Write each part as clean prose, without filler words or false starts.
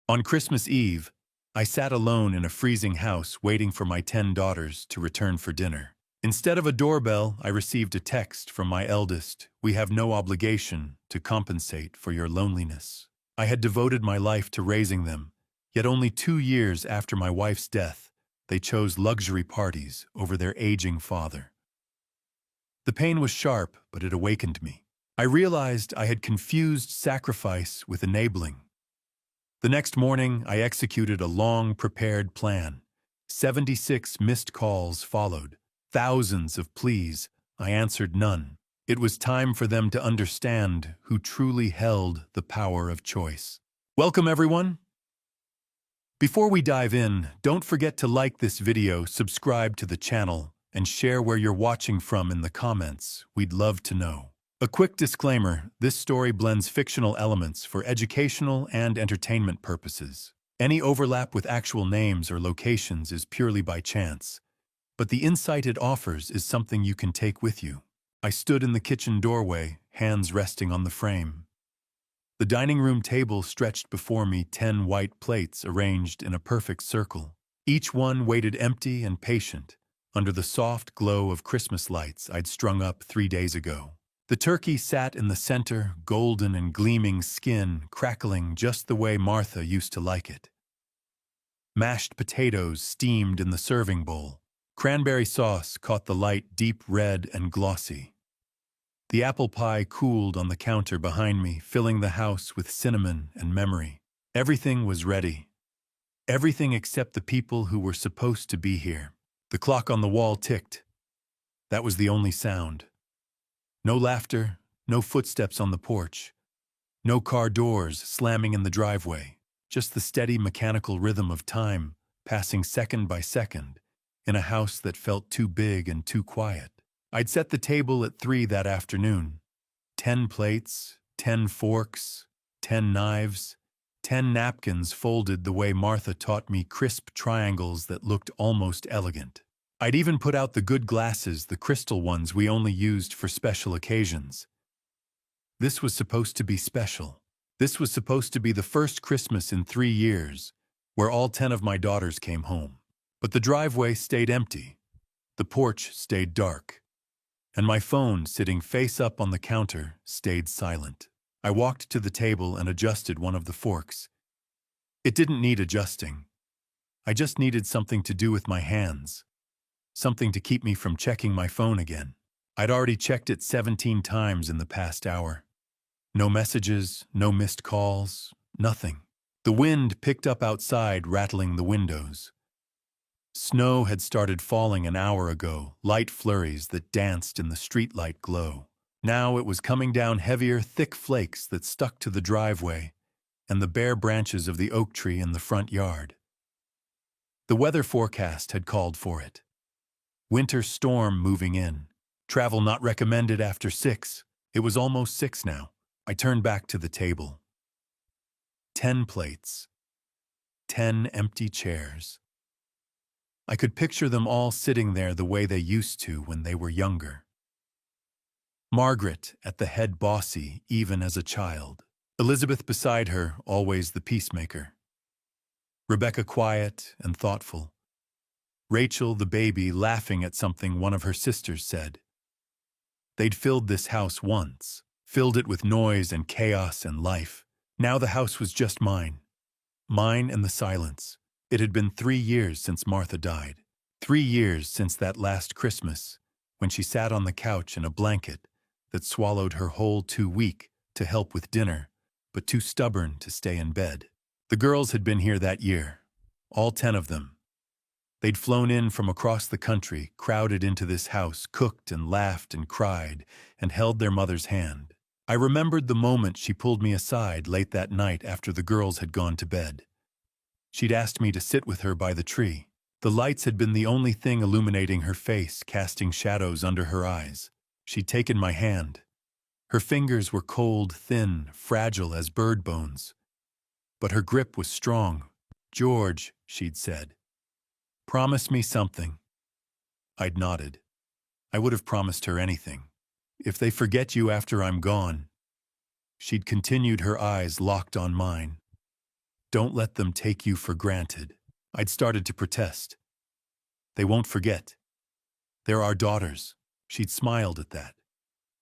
On Christmas Eve, I sat alone in a freezing house waiting for my 10 daughters to return for dinner. Instead of a doorbell, I received a text from my eldest: "We have no obligation to compensate for your loneliness." I had devoted my life to raising them, yet only 2 years after my wife's death, they chose luxury parties over their aging father. The pain was sharp, but it awakened me. I realized I had confused sacrifice with enabling. The next morning, I executed a long-prepared plan. 76 missed calls followed. Thousands of pleas. I answered none. It was time for them to understand who truly held the power of choice. Welcome, everyone. Before we dive in, don't forget to like this video, subscribe to the channel, and share where you're watching from in the comments. We'd love to know. A quick disclaimer: this story blends fictional elements for educational and entertainment purposes. Any overlap with actual names or locations is purely by chance, but the insight it offers is something you can take with you. I stood in the kitchen doorway, hands resting on the frame. The dining room table stretched before me, 10 white plates arranged in a perfect circle. Each one waited empty and patient, under the soft glow of Christmas lights I'd strung up 3 days ago. The turkey sat in the center, golden and gleaming, skin crackling just the way Martha used to like it. Mashed potatoes steamed in the serving bowl. Cranberry sauce caught the light, deep red and glossy. The apple pie cooled on the counter behind me, filling the house with cinnamon and memory. Everything was ready. Everything except the people who were supposed to be here. The clock on the wall ticked. That was the only sound. No laughter, no footsteps on the porch, no car doors slamming in the driveway, just the steady mechanical rhythm of time passing second by second in a house that felt too big and too quiet. I'd set the table at 3 that afternoon. 10 plates, 10 forks, 10 knives, 10 napkins folded the way Martha taught me, crisp triangles that looked almost elegant. I'd even put out the good glasses, the crystal ones we only used for special occasions. This was supposed to be special. This was supposed to be the first Christmas in 3 years where all 10 of my daughters came home. But the driveway stayed empty. The porch stayed dark. And my phone, sitting face up on the counter, stayed silent. I walked to the table and adjusted one of the forks. It didn't need adjusting. I just needed something to do with my hands. Something to keep me from checking my phone again. I'd already checked it 17 times in the past hour. No messages, no missed calls, nothing. The wind picked up outside, rattling the windows. Snow had started falling an hour ago, light flurries that danced in the streetlight glow. Now it was coming down, heavier, thick flakes that stuck to the driveway and the bare branches of the oak tree in the front yard. The weather forecast had called for it. Winter storm moving in. Travel not recommended after 6. It was almost 6 now. I turned back to the table. 10 plates. 10 empty chairs. I could picture them all sitting there the way they used to when they were younger. Margaret at the head, bossy even as a child. Elizabeth beside her, always the peacemaker. Rebecca quiet and thoughtful. Rachel, the baby, laughing at something one of her sisters said. They'd filled this house once, filled it with noise and chaos and life. Now the house was just mine. Mine and the silence. It had been 3 years since Martha died. 3 years since that last Christmas, when she sat on the couch in a blanket that swallowed her whole, too weak to help with dinner, but too stubborn to stay in bed. The girls had been here that year, all 10 of them. They'd flown in from across the country, crowded into this house, cooked and laughed and cried, and held their mother's hand. I remembered the moment she pulled me aside late that night after the girls had gone to bed. She'd asked me to sit with her by the tree. The lights had been the only thing illuminating her face, casting shadows under her eyes. She'd taken my hand. Her fingers were cold, thin, fragile as bird bones. But her grip was strong. "George," she'd said, "promise me something." I'd nodded. I would have promised her anything. "If they forget you after I'm gone." She'd continued, her eyes locked on mine. Don't let them take you for granted. I'd started to protest. They won't forget. They're our daughters. She'd smiled at that.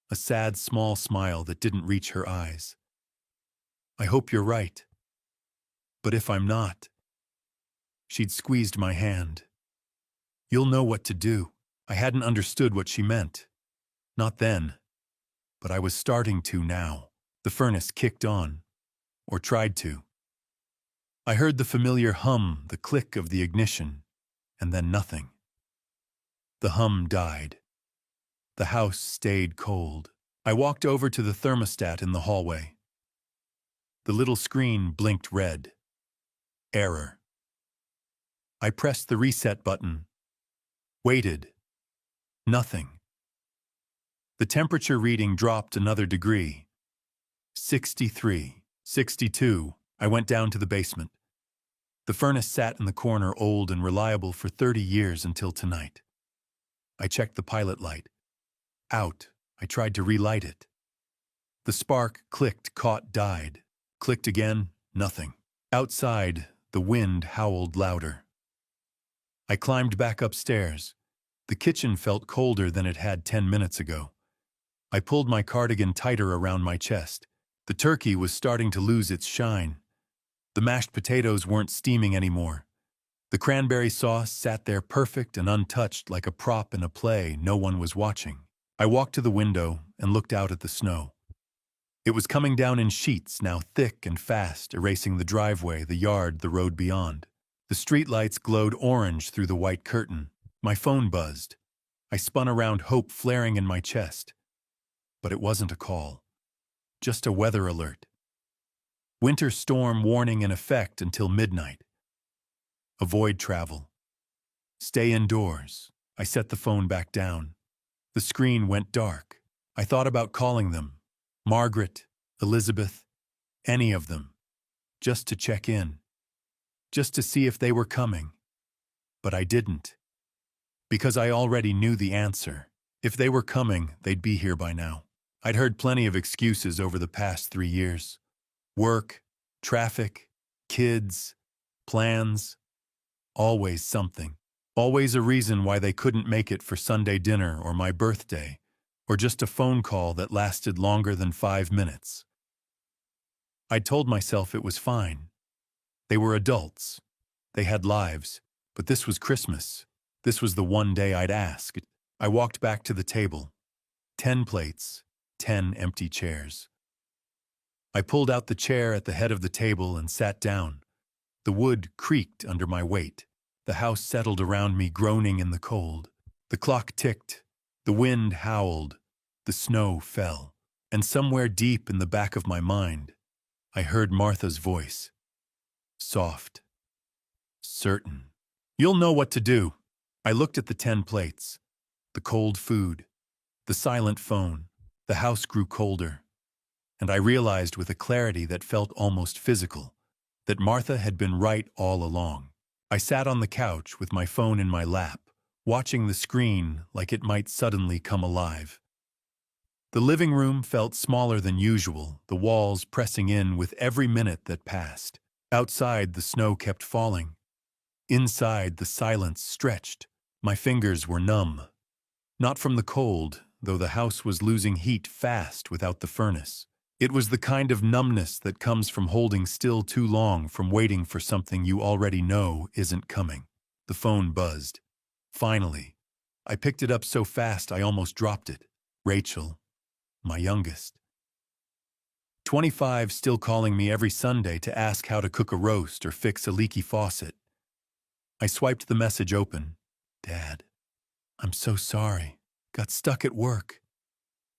A sad, small smile that didn't reach her eyes. I hope you're right. But if I'm not, she'd squeezed my hand. You'll know what to do. I hadn't understood what she meant. Not then. But I was starting to now. The furnace kicked on. Or tried to. I heard the familiar hum, the click of the ignition, and then nothing. The hum died. The house stayed cold. I walked over to the thermostat in the hallway. The little screen blinked red. Error. I pressed the reset button. Waited. Nothing. The temperature reading dropped another degree. 63. 62. I went down to the basement. The furnace sat in the corner, old and reliable for 30 years until tonight. I checked the pilot light. Out. I tried to relight it. The spark clicked, caught, died. Clicked again, nothing. Outside, the wind howled louder. I climbed back upstairs. The kitchen felt colder than it had 10 minutes ago. I pulled my cardigan tighter around my chest. The turkey was starting to lose its shine. The mashed potatoes weren't steaming anymore. The cranberry sauce sat there perfect and untouched like a prop in a play no one was watching. I walked to the window and looked out at the snow. It was coming down in sheets, now thick and fast, erasing the driveway, the yard, the road beyond. The streetlights glowed orange through the white curtain. My phone buzzed. I spun around, hope flaring in my chest. But it wasn't a call. Just a weather alert. Winter storm warning in effect until midnight. Avoid travel. Stay indoors. I set the phone back down. The screen went dark. I thought about calling them. Margaret, Elizabeth, any of them. Just to check in. Just to see if they were coming. But I didn't. Because I already knew the answer. If they were coming, they'd be here by now. I'd heard plenty of excuses over the past 3 years. Work, traffic, kids, plans. Always something. Always a reason why they couldn't make it for Sunday dinner or my birthday, or just a phone call that lasted longer than 5 minutes. I'd told myself it was fine. They were adults. They had lives. But this was Christmas. This was the one day I'd ask. I walked back to the table. 10 plates, 10 empty chairs. I pulled out the chair at the head of the table and sat down. The wood creaked under my weight. The house settled around me, groaning in the cold. The clock ticked. The wind howled. The snow fell. And somewhere deep in the back of my mind, I heard Martha's voice. Soft. Certain. You'll know what to do. I looked at the 10 plates. The cold food. The silent phone. The house grew colder. And I realized with a clarity that felt almost physical that Martha had been right all along. I sat on the couch with my phone in my lap, watching the screen like it might suddenly come alive. The living room felt smaller than usual, the walls pressing in with every minute that passed. Outside, the snow kept falling. Inside, the silence stretched. My fingers were numb. Not from the cold, though the house was losing heat fast without the furnace. It was the kind of numbness that comes from holding still too long, from waiting for something you already know isn't coming. The phone buzzed. Finally. I picked it up so fast I almost dropped it. Rachel, my youngest. 25, still calling me every Sunday to ask how to cook a roast or fix a leaky faucet. I swiped the message open. Dad, I'm so sorry. Got stuck at work.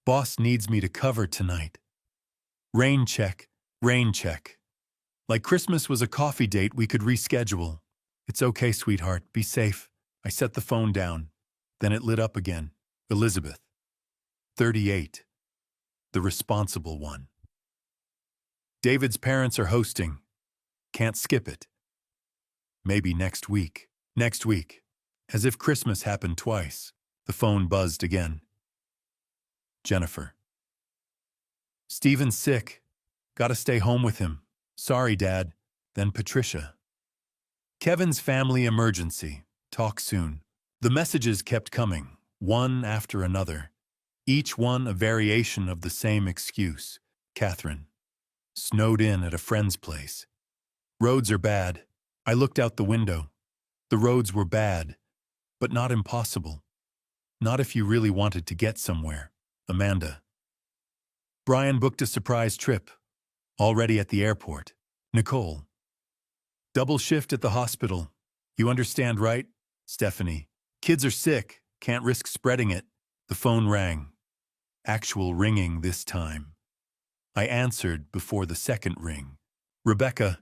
Boss needs me to cover tonight. Rain check, rain check. Like Christmas was a coffee date we could reschedule. It's okay, sweetheart, be safe. I set the phone down. Then it lit up again. Elizabeth. 38. The responsible one. David's parents are hosting. Can't skip it. Maybe next week. Next week. As if Christmas happened twice. The phone buzzed again. Jennifer. Steven's sick. Gotta stay home with him. Sorry, Dad. then Patricia. Kevin's family emergency. Talk soon. The messages kept coming, one after another, each one a variation of the same excuse. Catherine. Snowed in at a friend's place. Roads are bad. I looked out the window. The roads were bad, but not impossible. Not if you really wanted to get somewhere. Amanda. Brian booked a surprise trip. Already at the airport. Nicole. Double shift at the hospital. You understand, right? Stephanie. Kids are sick. Can't risk spreading it. The phone rang. Actual ringing this time. I answered before the second ring. Rebecca.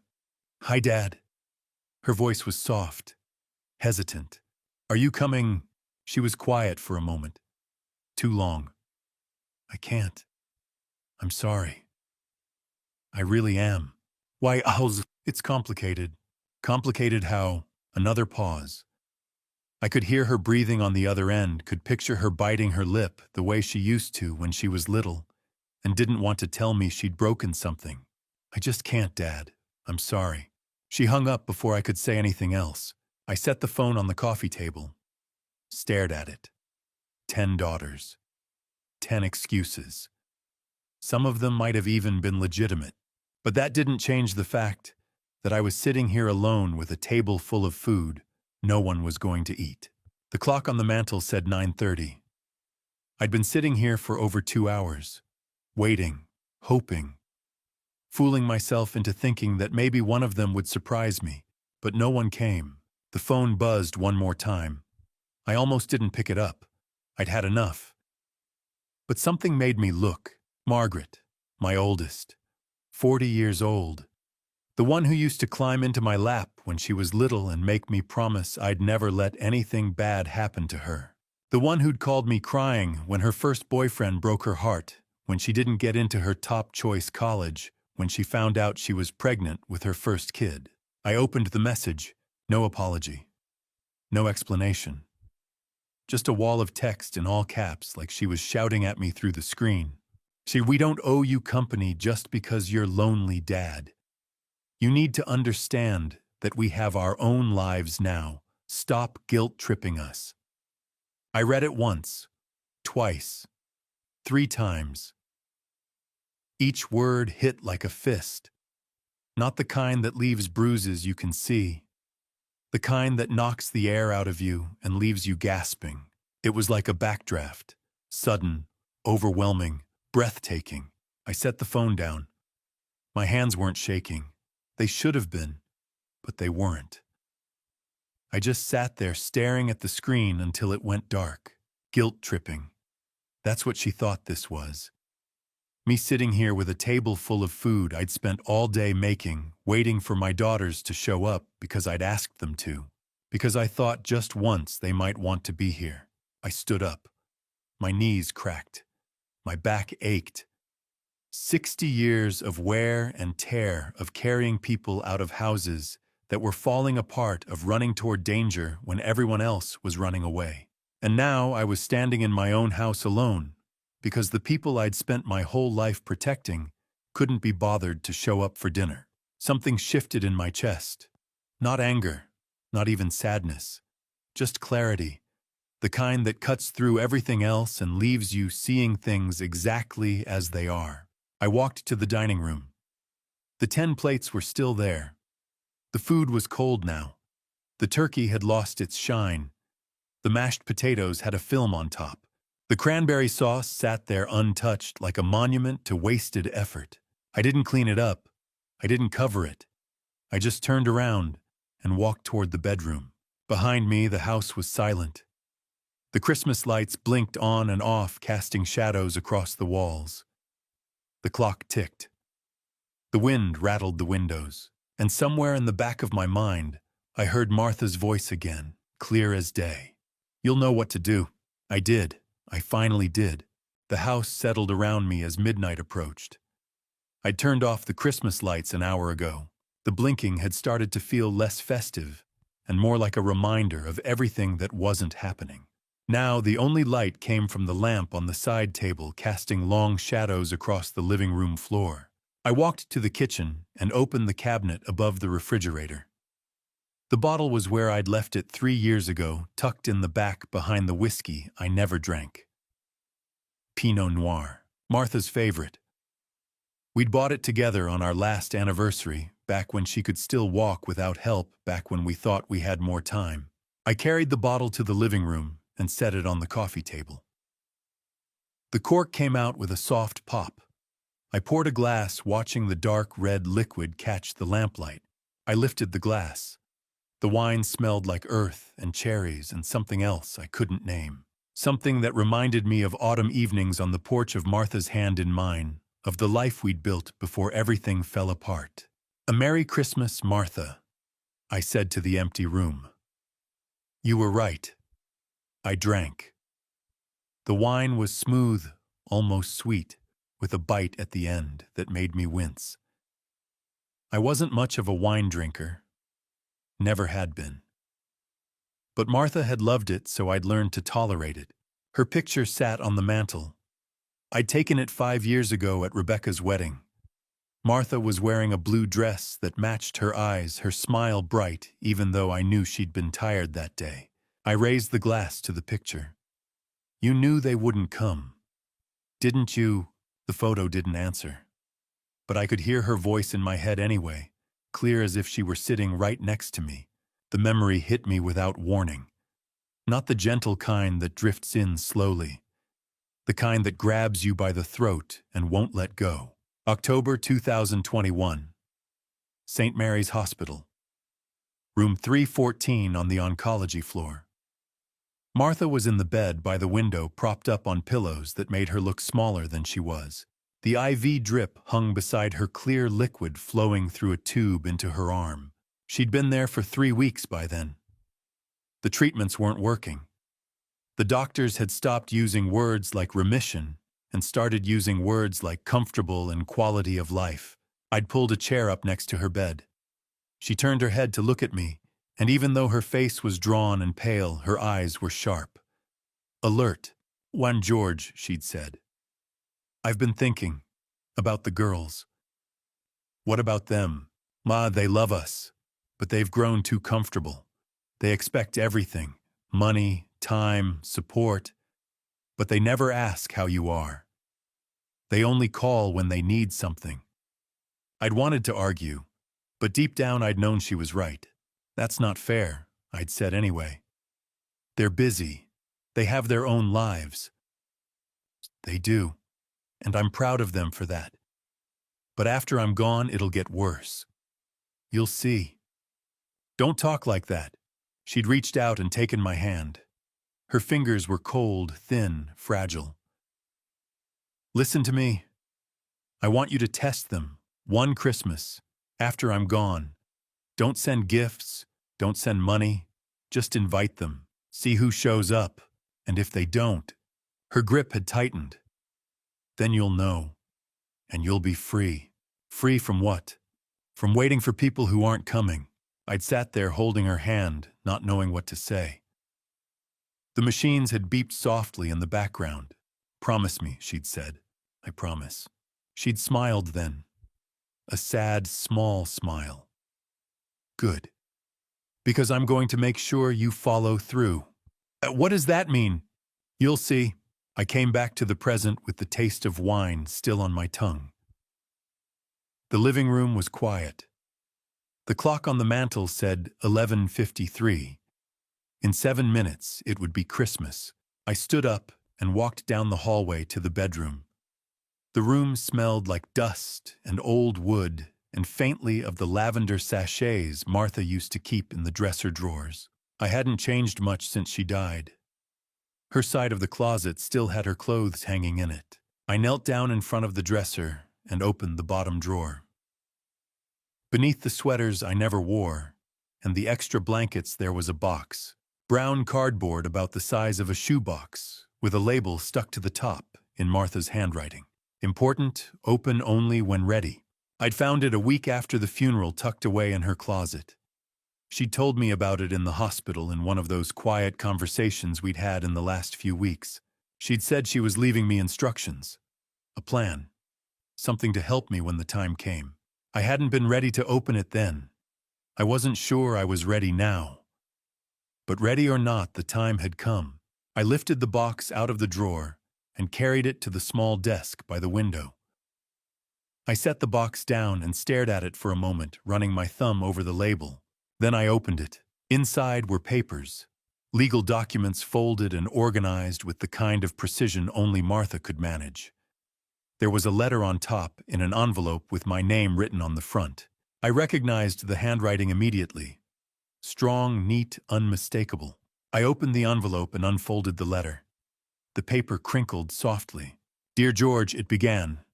Hi, Dad. Her voice was soft, hesitant. Are you coming? She was quiet for a moment. Too long. I can't. I'm sorry. I really am. Why, it's complicated. Complicated how? Another pause. I could hear her breathing on the other end, could picture her biting her lip the way she used to when she was little, and didn't want to tell me she'd broken something. I just can't, Dad. I'm sorry. She hung up before I could say anything else. I set the phone on the coffee table. Stared at it. 10 daughters. 10 excuses. Some of them might have even been legitimate. But that didn't change the fact that I was sitting here alone with a table full of food no one was going to eat. The clock on the mantel said 9:30. I'd been sitting here for over 2 hours, waiting, hoping, fooling myself into thinking that maybe one of them would surprise me, but no one came. The phone buzzed one more time. I almost didn't pick it up. I'd had enough. But something made me look. Margaret, my oldest, 40 years old, the one who used to climb into my lap when she was little and make me promise I'd never let anything bad happen to her. The one who'd called me crying when her first boyfriend broke her heart, when she didn't get into her top-choice college, when she found out she was pregnant with her first kid. I opened the message. No apology. No explanation. Just a wall of text in all caps like she was shouting at me through the screen. We don't owe you company just because you're lonely, Dad. You need to understand that we have our own lives now. Stop guilt-tripping us. I read it once, twice, 3 times. Each word hit like a fist. Not the kind that leaves bruises you can see. The kind that knocks the air out of you and leaves you gasping. It was like a backdraft. Sudden, overwhelming, breathtaking. I set the phone down. My hands weren't shaking. They should have been, but they weren't. I just sat there staring at the screen until it went dark. Guilt-tripping. That's what she thought this was. Me sitting here with a table full of food I'd spent all day making, waiting for my daughters to show up because I'd asked them to. Because I thought just once they might want to be here. I stood up. My knees cracked. My back ached. 60 years of wear and tear of carrying people out of houses that were falling apart, of running toward danger when everyone else was running away. And now I was standing in my own house alone because the people I'd spent my whole life protecting couldn't be bothered to show up for dinner. Something shifted in my chest. Not anger, not even sadness, just clarity. The kind that cuts through everything else and leaves you seeing things exactly as they are. I walked to the dining room. The 10 plates were still there. The food was cold now. The turkey had lost its shine. The mashed potatoes had a film on top. The cranberry sauce sat there untouched like a monument to wasted effort. I didn't clean it up. I didn't cover it. I just turned around and walked toward the bedroom. Behind me, the house was silent. The Christmas lights blinked on and off, casting shadows across the walls. The clock ticked. The wind rattled the windows, and somewhere in the back of my mind, I heard Martha's voice again, clear as day. You'll know what to do. I did. I finally did. The house settled around me as midnight approached. I'd turned off the Christmas lights an hour ago. The blinking had started to feel less festive and more like a reminder of everything that wasn't happening. Now the only light came from the lamp on the side table, casting long shadows across the living room floor. I walked to the kitchen and opened the cabinet above the refrigerator. The bottle was where I'd left it 3 years ago, tucked in the back behind the whiskey I never drank. Pinot Noir, Martha's favorite. We'd bought it together on our last anniversary, back when she could still walk without help, back when we thought we had more time. I carried the bottle to the living room and set it on the coffee table. The cork came out with a soft pop. I poured a glass, watching the dark red liquid catch the lamplight. I lifted the glass. The wine smelled like earth and cherries and something else I couldn't name. Something that reminded me of autumn evenings on the porch of Martha's hand in mine, of the life we'd built before everything fell apart. "A Merry Christmas, Martha," I said to the empty room. You were right. I drank. The wine was smooth, almost sweet, with a bite at the end that made me wince. I wasn't much of a wine drinker. Never had been. But Martha had loved it, so I'd learned to tolerate it. Her picture sat on the mantel. I'd taken it 5 years ago at Rebecca's wedding. Martha was wearing a blue dress that matched her eyes, her smile bright, even though I knew she'd been tired that day. I raised the glass to the picture. You knew they wouldn't come. Didn't you? The photo didn't answer. But I could hear her voice in my head anyway, clear as if she were sitting right next to me. The memory hit me without warning. Not the gentle kind that drifts in slowly. The kind that grabs you by the throat and won't let go. October 2021. St. Mary's Hospital. Room 314 on the oncology floor. Martha was in the bed by the window, propped up on pillows that made her look smaller than she was. The IV drip hung beside her, clear liquid flowing through a tube into her arm. She'd been there for 3 weeks by then. The treatments weren't working. The doctors had stopped using words like remission and started using words like comfortable and quality of life. I'd pulled a chair up next to her bed. She turned her head to look at me, and even though her face was drawn and pale, her eyes were sharp. Alert. "Juan George," she'd said. "I've been thinking about the girls. What about them? Ma, they love us, but they've grown too comfortable. They expect everything, money, time, support, but they never ask how you are. They only call when they need something." I'd wanted to argue, but deep down I'd known she was right. "That's not fair," I'd said anyway. "They're busy. They have their own lives." "They do, and I'm proud of them for that. But after I'm gone, it'll get worse. You'll see." "Don't talk like that." She'd reached out and taken my hand. Her fingers were cold, thin, fragile. "Listen to me. I want you to test them, one Christmas, after I'm gone. Don't send gifts, don't send money, just invite them. See who shows up, and if they don't," her grip had tightened, "then you'll know, and you'll be free." Free from what? From waiting for people who aren't coming. I'd sat there holding her hand, not knowing what to say. The machines had beeped softly in the background. "Promise me," she'd said. "I promise." She'd smiled then. A sad, small smile. "Good. Because I'm going to make sure you follow through." What does that mean?" "You'll see." I came back to the present with the taste of wine still on my tongue. The living room was quiet. The clock on the mantel said 11:53. In 7 minutes, it would be Christmas. I stood up and walked down the hallway to the bedroom. The room smelled like dust and old wood and faintly of the lavender sachets Martha used to keep in the dresser drawers. I hadn't changed much since she died. Her side of the closet still had her clothes hanging in it. I knelt down in front of the dresser and opened the bottom drawer. Beneath the sweaters I never wore and the extra blankets there was a box. Brown cardboard about the size of a shoebox, with a label stuck to the top in Martha's handwriting. Important, open only when ready. I'd found it a week after the funeral, tucked away in her closet. She'd told me about it in the hospital in one of those quiet conversations we'd had in the last few weeks. She'd said she was leaving me instructions. A plan. something to help me when the time came. I hadn't been ready to open it then. I wasn't sure I was ready now. But ready or not, the time had come. I lifted the box out of the drawer and carried it to the small desk by the window. I set the box down and stared at it for a moment, running my thumb over the label. Then I opened it. Inside were papers, legal documents folded and organized with the kind of precision only Martha could manage. There was a letter on top in an envelope with my name written on the front. I recognized the handwriting immediately. Strong, neat, unmistakable. I opened the envelope and unfolded the letter. The paper crinkled softly. "Dear George," it began.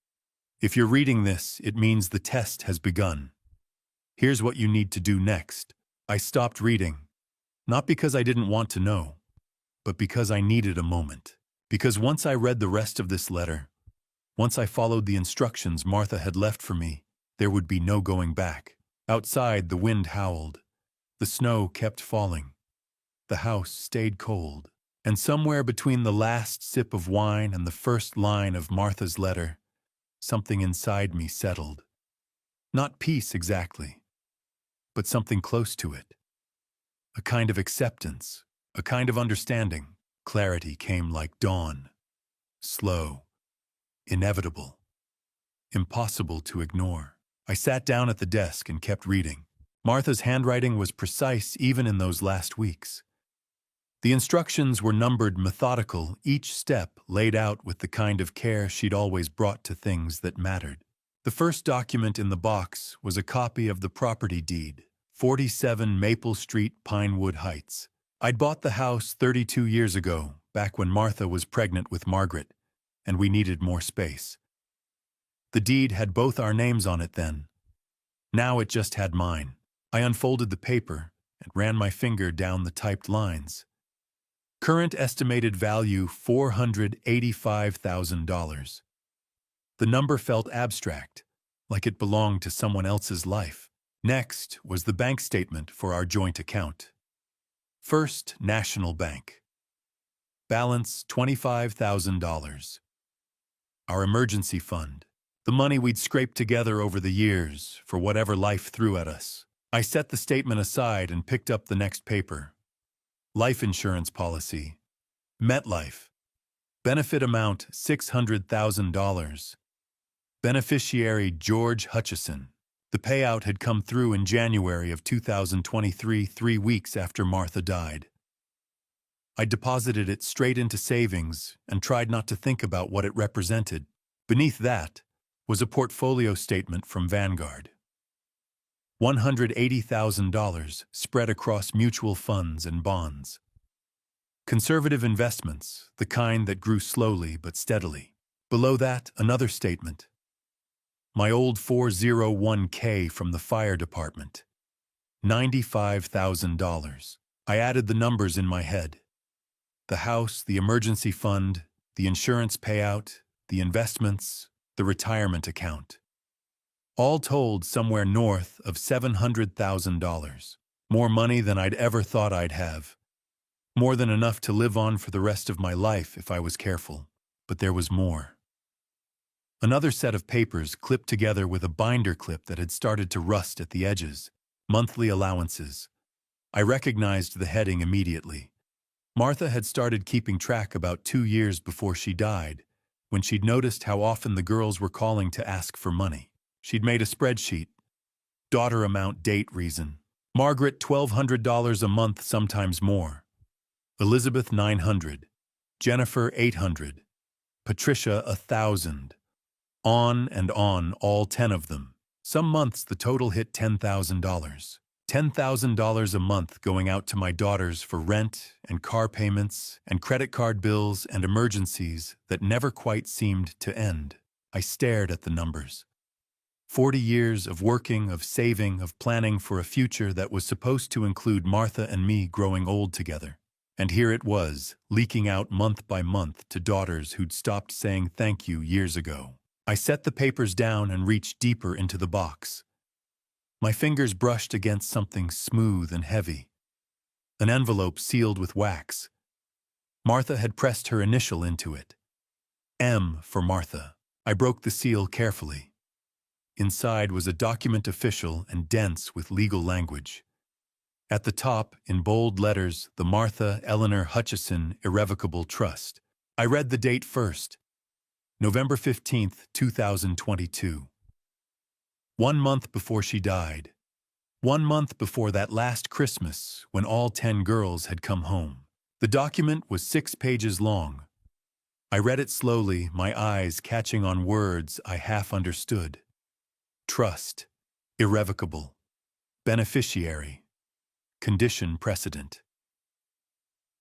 "If you're reading this, it means the test has begun. Here's what you need to do next." I stopped reading, not because I didn't want to know, but because I needed a moment. Because once I read the rest of this letter, once I followed the instructions Martha had left for me, there would be no going back. Outside, the wind howled. The snow kept falling. The house stayed cold. And somewhere between the last sip of wine and the first line of Martha's letter, something inside me settled. Not peace exactly, but something close to it. A kind of acceptance, a kind of understanding. Clarity came like dawn. Slow, inevitable, impossible to ignore. I sat down at the desk and kept reading. Martha's handwriting was precise even in those last weeks. The instructions were numbered, methodical, each step laid out with the kind of care she'd always brought to things that mattered. The first document in the box was a copy of the property deed, 47 Maple Street, Pinewood Heights. I'd bought the house 32 years ago, back when Martha was pregnant with Margaret, and we needed more space. The deed had both our names on it then. Now it just had mine. I unfolded the paper and ran my finger down the typed lines. Current estimated value $485,000. The number felt abstract, like it belonged to someone else's life. Next was the bank statement for our joint account. First National Bank. Balance $25,000. Our emergency fund. The money we'd scraped together over the years for whatever life threw at us. I set the statement aside and picked up the next paper. Life insurance policy. MetLife. Benefit amount $600,000. Beneficiary George Hutchison. The payout had come through in January of 2023, 3 weeks after Martha died. I deposited it straight into savings and tried not to think about what it represented. Beneath that was a portfolio statement from Vanguard. $180,000 spread across mutual funds and bonds. Conservative investments, the kind that grew slowly but steadily. Below that, another statement. My old 401k from the fire department. $95,000. I added the numbers in my head. The house, the emergency fund, the insurance payout, the investments, the retirement account. All told, somewhere north of $700,000. More money than I'd ever thought I'd have. More than enough to live on for the rest of my life if I was careful. But there was more. Another set of papers clipped together with a binder clip that had started to rust at the edges. Monthly allowances. I recognized the heading immediately. Martha had started keeping track about 2 years before she died, when she'd noticed how often the girls were calling to ask for money. She'd made a spreadsheet. Daughter amount, date, reason. Margaret, $1,200 a month, sometimes more. Elizabeth, $900. Jennifer, $800. Patricia, $1,000. On and on, all 10 of them. Some months the total hit $10,000. $10,000 a month going out to my daughters for rent and car payments and credit card bills and emergencies that never quite seemed to end. I stared at the numbers. 40 years of working, of saving, of planning for a future that was supposed to include Martha and me growing old together. And here it was, leaking out month by month to daughters who'd stopped saying thank you years ago. I set the papers down and reached deeper into the box. My fingers brushed against something smooth and heavy. An envelope sealed with wax. Martha had pressed her initial into it. M for Martha. I broke the seal carefully. Inside was a document official and dense with legal language. At the top, in bold letters, the Martha Eleanor Hutchison Irrevocable Trust. I read the date first. November 15th, 2022. 1 month before she died. 1 month before that last Christmas when all 10 girls had come home. The document was 6 pages long. I read it slowly, my eyes catching on words I half understood. Trust, irrevocable, beneficiary, condition precedent.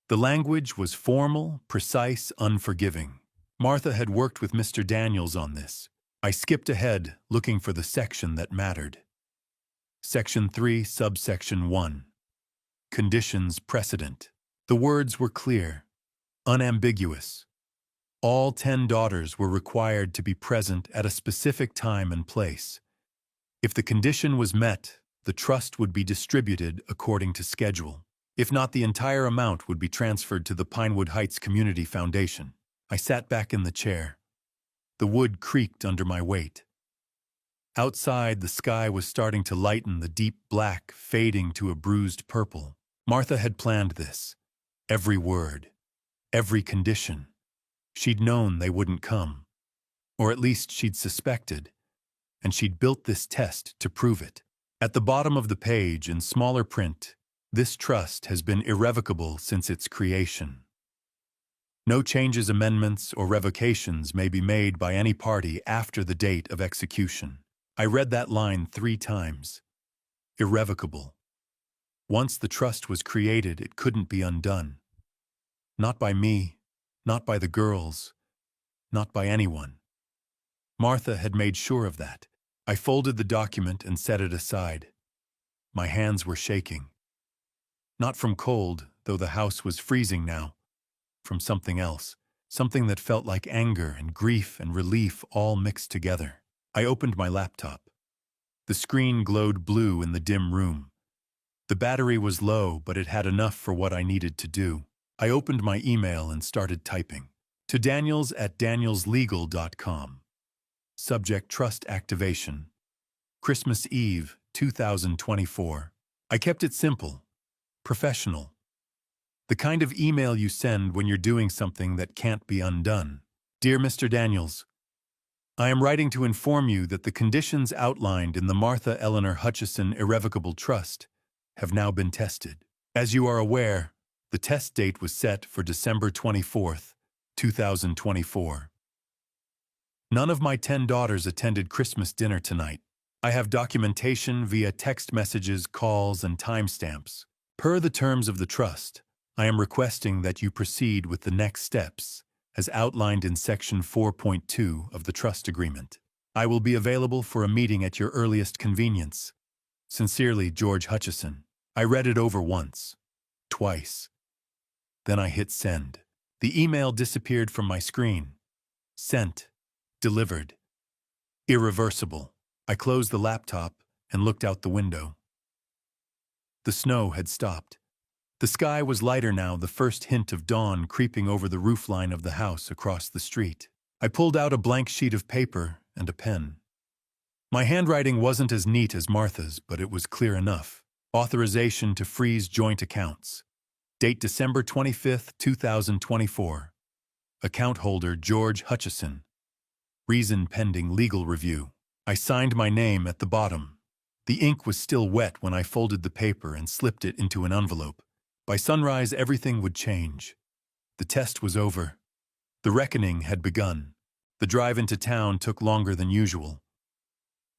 The language was formal, precise, unforgiving. Martha had worked with Mr. Daniels on this. I skipped ahead, looking for the section that mattered. Section 3, subsection 1. Conditions precedent. The words were clear, unambiguous. All 10 daughters were required to be present at a specific time and place. If the condition was met, the trust would be distributed according to schedule. If not, the entire amount would be transferred to the Pinewood Heights Community Foundation. I sat back in the chair. The wood creaked under my weight. Outside, the sky was starting to lighten, the deep black fading to a bruised purple. Martha had planned this. Every word, every condition. She'd known they wouldn't come. Or at least she'd suspected. And she'd built this test to prove it. At the bottom of the page, in smaller print, this trust has been irrevocable since its creation. No changes, amendments, or revocations may be made by any party after the date of execution. I read that line 3 times. Irrevocable. Once the trust was created, it couldn't be undone. Not by me, not by the girls, not by anyone. Martha had made sure of that. I folded the document and set it aside. My hands were shaking. Not from cold, though the house was freezing now. From something else, something that felt like anger and grief and relief all mixed together. I opened my laptop. The screen glowed blue in the dim room. The battery was low, but it had enough for what I needed to do. I opened my email and started typing. To Daniels@danielslegal.com. Subject: Trust Activation. Christmas Eve, 2024. I kept it simple, professional. The kind of email you send when you're doing something that can't be undone. Dear Mr. Daniels, I am writing to inform you that the conditions outlined in the Martha Eleanor Hutchison Irrevocable Trust have now been tested. As you are aware, the test date was set for December 24th, 2024. None of my 10 daughters attended Christmas dinner tonight. I have documentation via text messages, calls, and timestamps. Per the terms of the trust, I am requesting that you proceed with the next steps, as outlined in Section 4.2 of the Trust Agreement. I will be available for a meeting at your earliest convenience. Sincerely, George Hutchison. I read it over once, twice. Then I hit send. The email disappeared from my screen. Sent. Delivered. Irreversible. I closed the laptop and looked out the window. The snow had stopped. The sky was lighter now, the first hint of dawn creeping over the roofline of the house across the street. I pulled out a blank sheet of paper and a pen. My handwriting wasn't as neat as Martha's, but it was clear enough. Authorization to freeze joint accounts. Date December 25th, 2024. Account holder George Hutchison. Reason pending legal review. I signed my name at the bottom. The ink was still wet when I folded the paper and slipped it into an envelope. By sunrise, everything would change. The test was over. The reckoning had begun. The drive into town took longer than usual.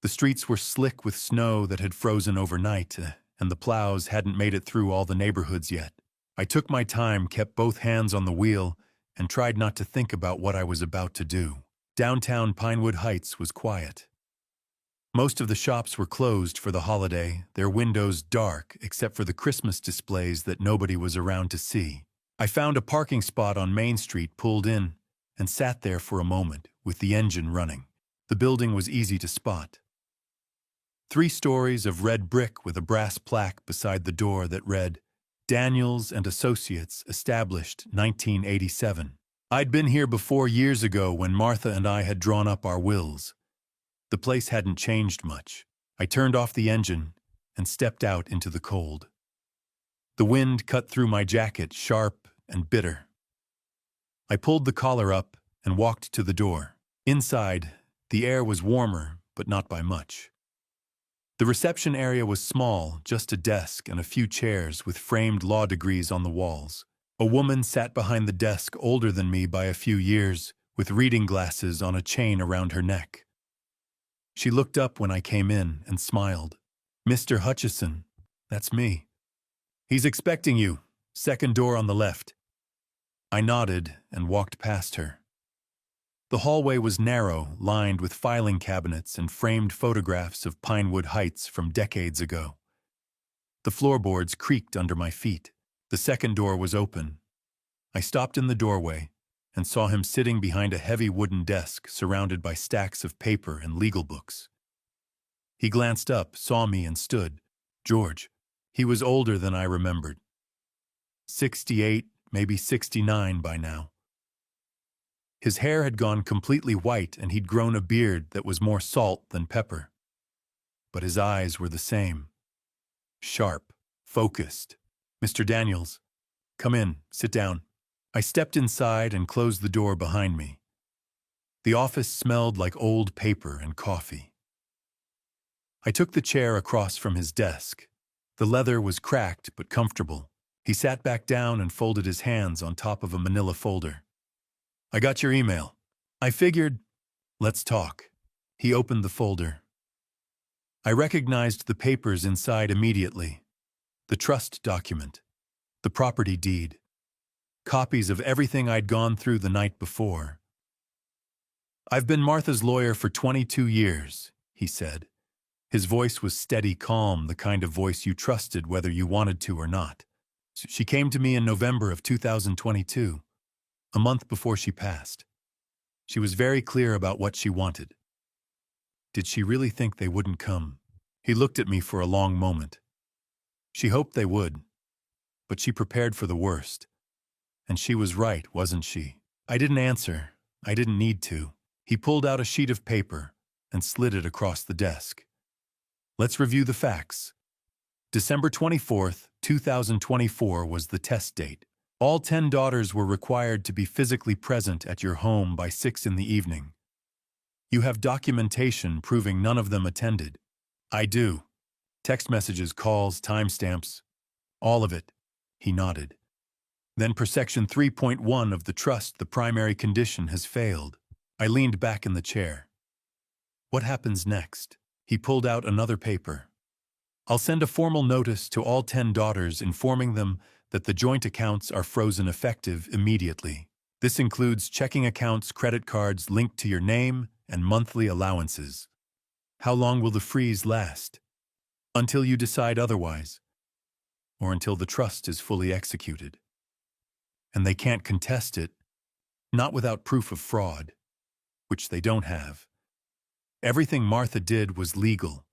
The streets were slick with snow that had frozen overnight, and the plows hadn't made it through all the neighborhoods yet. I took my time, kept both hands on the wheel, and tried not to think about what I was about to do. Downtown Pinewood Heights was quiet. Most of the shops were closed for the holiday, their windows dark except for the Christmas displays that nobody was around to see. I found a parking spot on Main Street, pulled in, and sat there for a moment with the engine running. The building was easy to spot. 3 stories of red brick with a brass plaque beside the door that read, Daniels and Associates, established 1987. I'd been here before years ago when Martha and I had drawn up our wills. The place hadn't changed much. I turned off the engine and stepped out into the cold. The wind cut through my jacket, sharp and bitter. I pulled the collar up and walked to the door. Inside, the air was warmer, but not by much. The reception area was small, just a desk and a few chairs with framed law degrees on the walls. A woman sat behind the desk, older than me by a few years, with reading glasses on a chain around her neck. She looked up when I came in and smiled. "Mr. Hutchison, that's me. He's expecting you. Second door on the left." I nodded and walked past her. The hallway was narrow, lined with filing cabinets and framed photographs of Pinewood Heights from decades ago. The floorboards creaked under my feet. The second door was open. I stopped in the doorway and saw him sitting behind a heavy wooden desk surrounded by stacks of paper and legal books. He glanced up, saw me, and stood. George. He was older than I remembered. 68, maybe 69 by now. His hair had gone completely white and he'd grown a beard that was more salt than pepper. But his eyes were the same. Sharp, focused. "Mr. Daniels, come in, sit down." I stepped inside and closed the door behind me. The office smelled like old paper and coffee. I took the chair across from his desk. The leather was cracked but comfortable. He sat back down and folded his hands on top of a manila folder. "I got your email. I figured, let's talk." He opened the folder. I recognized the papers inside immediately. The trust document, the property deed, copies of everything I'd gone through the night before. "I've been Martha's lawyer for 22 years, he said. His voice was steady, calm, the kind of voice you trusted whether you wanted to or not. "She came to me in November of 2022. A month before she passed. She was very clear about what she wanted." Did she really think they wouldn't come? He looked at me for a long moment. She hoped they would, but she prepared for the worst. And she was right, wasn't she? I didn't answer. I didn't need to. He pulled out a sheet of paper and slid it across the desk. "Let's review the facts. December 24th, 2024 was the test date. All 10 daughters were required to be physically present at your home by 6 in the evening. You have documentation proving none of them attended." "I do. Text messages, calls, timestamps. All of it." He nodded. "Then per section 3.1 of the trust, the primary condition has failed." I leaned back in the chair. "What happens next?" He pulled out another paper. "I'll send a formal notice to all 10 daughters informing them that the joint accounts are frozen effective immediately. This includes checking accounts, credit cards linked to your name, and monthly allowances." "How long will the freeze last?" "Until you decide otherwise, or until the trust is fully executed. And they can't contest it, not without proof of fraud, which they don't have. Everything Martha did was legal,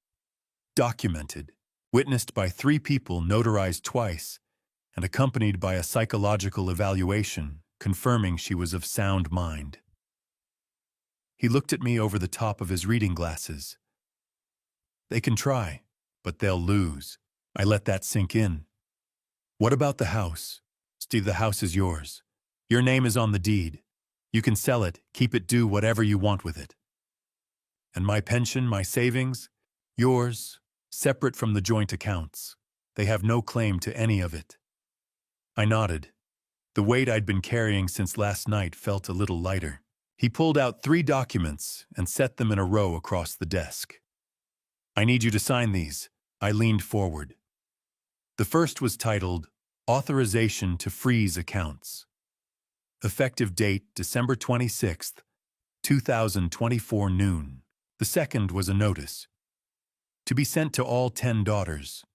documented, witnessed by 3 people, notarized twice, and accompanied by a psychological evaluation confirming she was of sound mind." He looked at me over the top of his reading glasses. "They can try, but they'll lose." I let that sink in. "What about the house?" "Steve, the house is yours. Your name is on the deed. You can sell it, keep it, do whatever you want with it." "And my pension, my savings?" "Yours, separate from the joint accounts. They have no claim to any of it." I nodded. The weight I'd been carrying since last night felt a little lighter. He pulled out 3 documents and set them in a row across the desk. "I need you to sign these." I leaned forward. The first was titled, "Authorization to Freeze Accounts." Effective date, December 26th, 2024 noon. The second was a notice. To be sent to all 10 daughters.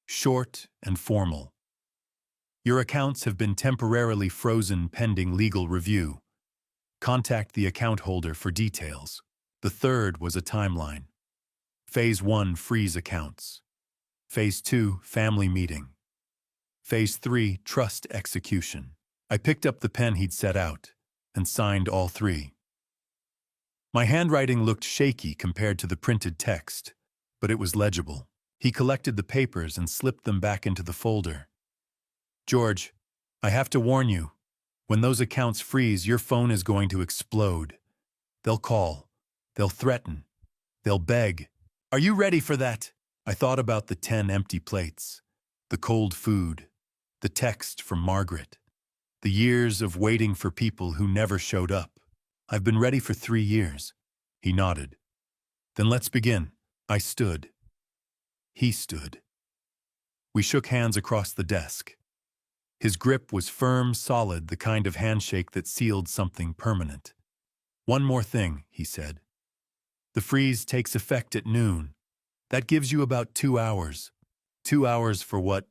Short and formal. "Your accounts have been temporarily frozen pending legal review. Contact the account holder for details." The third was a timeline. Phase 1, freeze accounts. Phase 2, family meeting. Phase 3, trust execution. I picked up the pen he'd set out. and signed all three. My handwriting looked shaky compared to the printed text, but it was legible. He collected the papers and slipped them back into the folder. George, I have to warn you, when those accounts freeze, your phone is going to explode. They'll call. They'll threaten. They'll beg. Are you ready for that? I thought about the 10 empty plates, the cold food, the text from Margaret, the years of waiting for people who never showed up. I've been ready for 3 years. He nodded. Then let's begin. I stood. He stood. We shook hands across the desk. His grip was firm, solid, the kind of handshake that sealed something permanent. One more thing, he said. The freeze takes effect at noon. That gives you about 2 hours. 2 hours for what?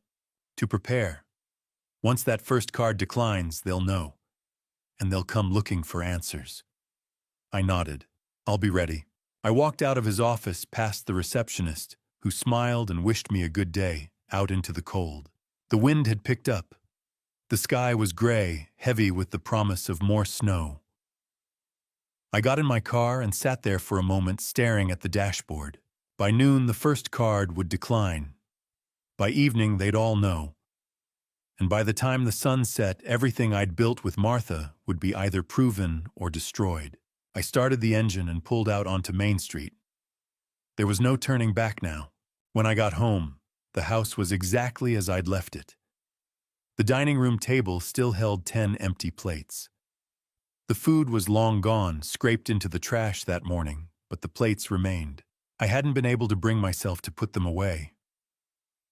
To prepare. Once that first card declines, they'll know. And they'll come looking for answers. I nodded. I'll be ready. I walked out of his office past the receptionist, who smiled and wished me a good day, out into the cold. The wind had picked up. The sky was gray, heavy with the promise of more snow. I got in my car and sat there for a moment staring at the dashboard. By noon, the first card would decline. By evening, they'd all know. And by the time the sun set, everything I'd built with Martha would be either proven or destroyed. I started the engine and pulled out onto Main Street. There was no turning back now. When I got home, the house was exactly as I'd left it. The dining room table still held 10 empty plates. The food was long gone, scraped into the trash that morning, but the plates remained. I hadn't been able to bring myself to put them away.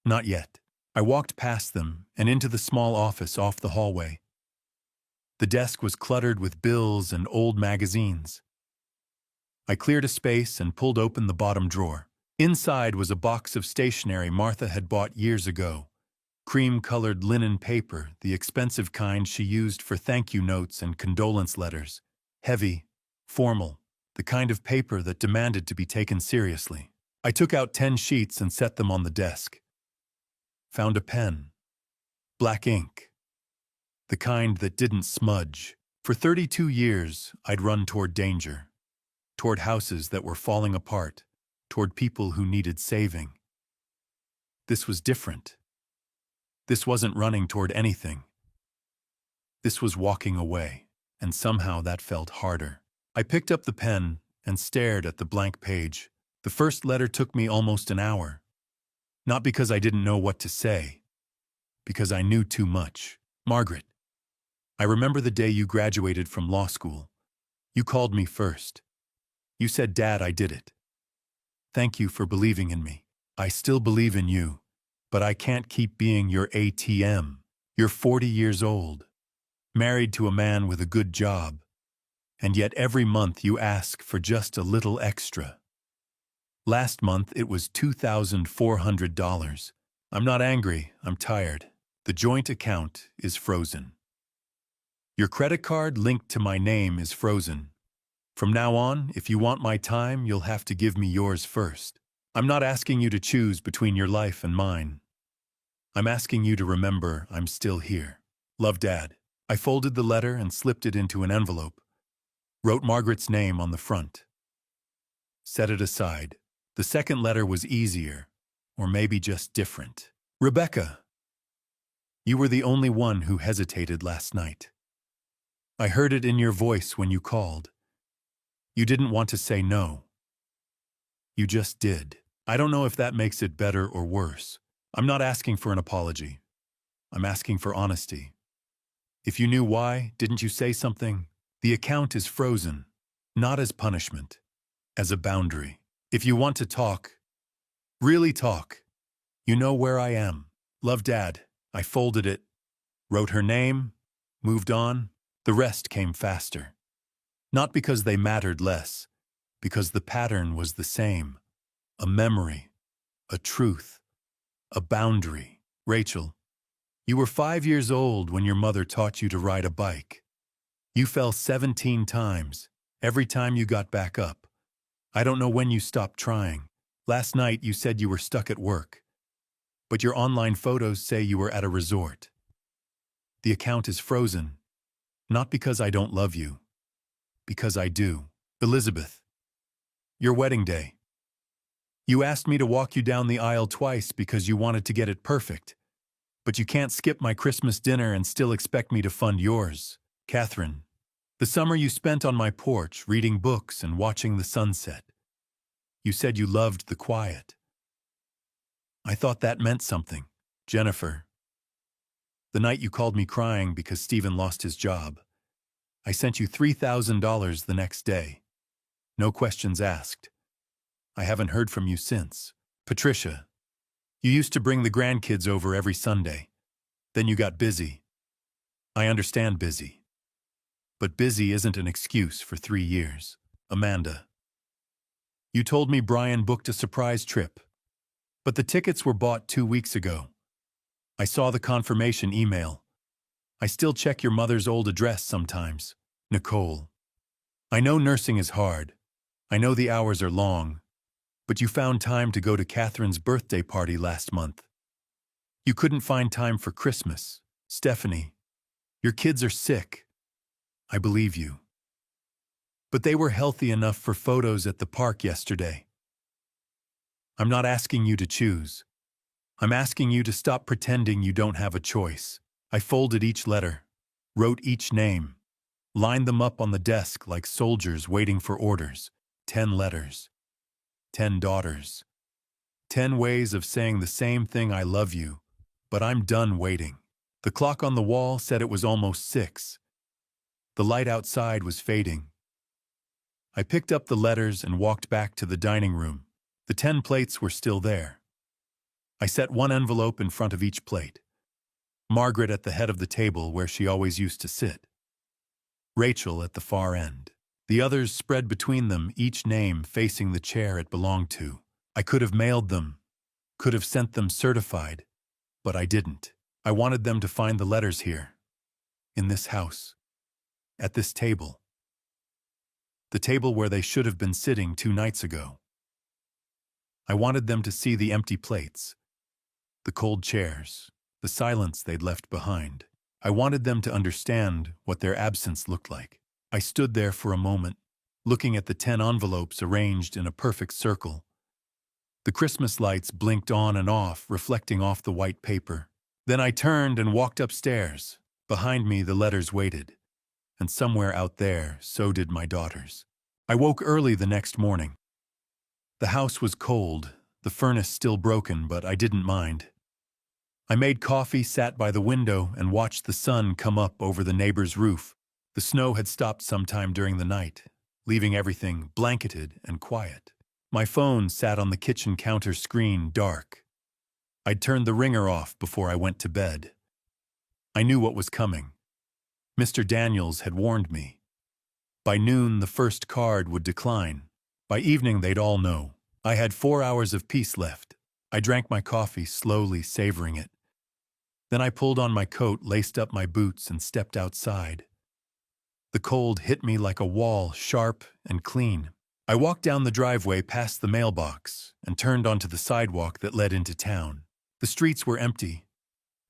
Not yet. I walked past them and into the small office off the hallway. The desk was cluttered with bills and old magazines. I cleared a space and pulled open the bottom drawer. Inside was a box of stationery Martha had bought years ago. Cream-colored linen paper, the expensive kind she used for thank-you notes and condolence letters. Heavy, formal, the kind of paper that demanded to be taken seriously. I took out 10 sheets and set them on the desk. Found a pen. Black ink. The kind that didn't smudge. For 32 years, I'd run toward danger. Toward houses that were falling apart. Toward people who needed saving. This was different. This wasn't running toward anything. This was walking away, and somehow that felt harder. I picked up the pen and stared at the blank page. The first letter took me almost an hour. Not because I didn't know what to say, because I knew too much. Margaret, I remember the day you graduated from law school. You called me first. You said, "Dad, I did it." Thank you for believing in me. I still believe in you. But I can't keep being your ATM. You're 40 years old, married to a man with a good job, and yet every month you ask for just a little extra. Last month it was $2,400. I'm not angry, I'm tired. The joint account is frozen. Your credit card linked to my name is frozen. From now on, if you want my time, you'll have to give me yours first. I'm not asking you to choose between your life and mine. I'm asking you to remember I'm still here. Love, Dad. I folded the letter and slipped it into an envelope. Wrote Margaret's name on the front. Set it aside. The second letter was easier, or maybe just different. Rebecca, you were the only one who hesitated last night. I heard it in your voice when you called. You didn't want to say no. You just did. I don't know if that makes it better or worse. I'm not asking for an apology. I'm asking for honesty. If you knew why, didn't you say something? The account is frozen, not as punishment, as a boundary. If you want to talk, really talk, you know where I am. Love, Dad. I folded it, wrote her name, moved on. The rest came faster. Not because they mattered less, because the pattern was the same. A memory, a truth, a boundary. Rachel, you were 5 years old when your mother taught you to ride a bike. You fell 17 times, every time you got back up. I don't know when you stopped trying. Last night you said you were stuck at work, but your online photos say you were at a resort. The account is frozen, not because I don't love you, Because I do. Elizabeth, your wedding day. You asked me to walk you down the aisle twice because you wanted to get it perfect. But you can't skip my Christmas dinner and still expect me to fund yours. Catherine, the summer you spent on my porch reading books and watching the sunset. You said you loved the quiet. I thought that meant something. Jennifer, the night you called me crying because Stephen lost his job. I sent you $3,000 the next day. No questions asked. I haven't heard from you since. Patricia, you used to bring the grandkids over every Sunday. Then you got busy. I understand busy. But busy isn't an excuse for 3 years. Amanda, you told me Brian booked a surprise trip. But the tickets were bought 2 weeks ago. I saw the confirmation email. I still check your mother's old address sometimes. Nicole, I know nursing is hard. I know the hours are long. But you found time to go to Catherine's birthday party last month. You couldn't find time for Christmas. Stephanie, your kids are sick. I believe you. But they were healthy enough for photos at the park yesterday. I'm not asking you to choose. I'm asking you to stop pretending you don't have a choice. I folded each letter, wrote each name, lined them up on the desk like soldiers waiting for orders. 10 letters. 10 daughters. 10 ways of saying the same thing, I love you, but I'm done waiting. The clock on the wall said it was almost 6. The light outside was fading. I picked up the letters and walked back to the dining room. The 10 plates were still there. I set one envelope in front of each plate. Margaret at the head of the table where she always used to sit. Rachel at the far end. The others spread between them, each name facing the chair it belonged to. I could have mailed them, could have sent them certified, but I didn't. I wanted them to find the letters here, in this house, at this table. The table where they should have been sitting 2 nights ago. I wanted them to see the empty plates, the cold chairs, the silence they'd left behind. I wanted them to understand what their absence looked like. I stood there for a moment, looking at the 10 envelopes arranged in a perfect circle. The Christmas lights blinked on and off, reflecting off the white paper. Then I turned and walked upstairs. Behind me, the letters waited. And somewhere out there, so did my daughters. I woke early the next morning. The house was cold, the furnace still broken, but I didn't mind. I made coffee, sat by the window, and watched the sun come up over the neighbor's roof. The snow had stopped sometime during the night, leaving everything blanketed and quiet. My phone sat on the kitchen counter screen, dark. I'd turned the ringer off before I went to bed. I knew what was coming. Mr. Daniels had warned me. By noon, the first card would decline. By evening, they'd all know. I had 4 hours of peace left. I drank my coffee, slowly savoring it. Then I pulled on my coat, laced up my boots, and stepped outside. The cold hit me like a wall, sharp and clean. I walked down the driveway past the mailbox and turned onto the sidewalk that led into town. The streets were empty.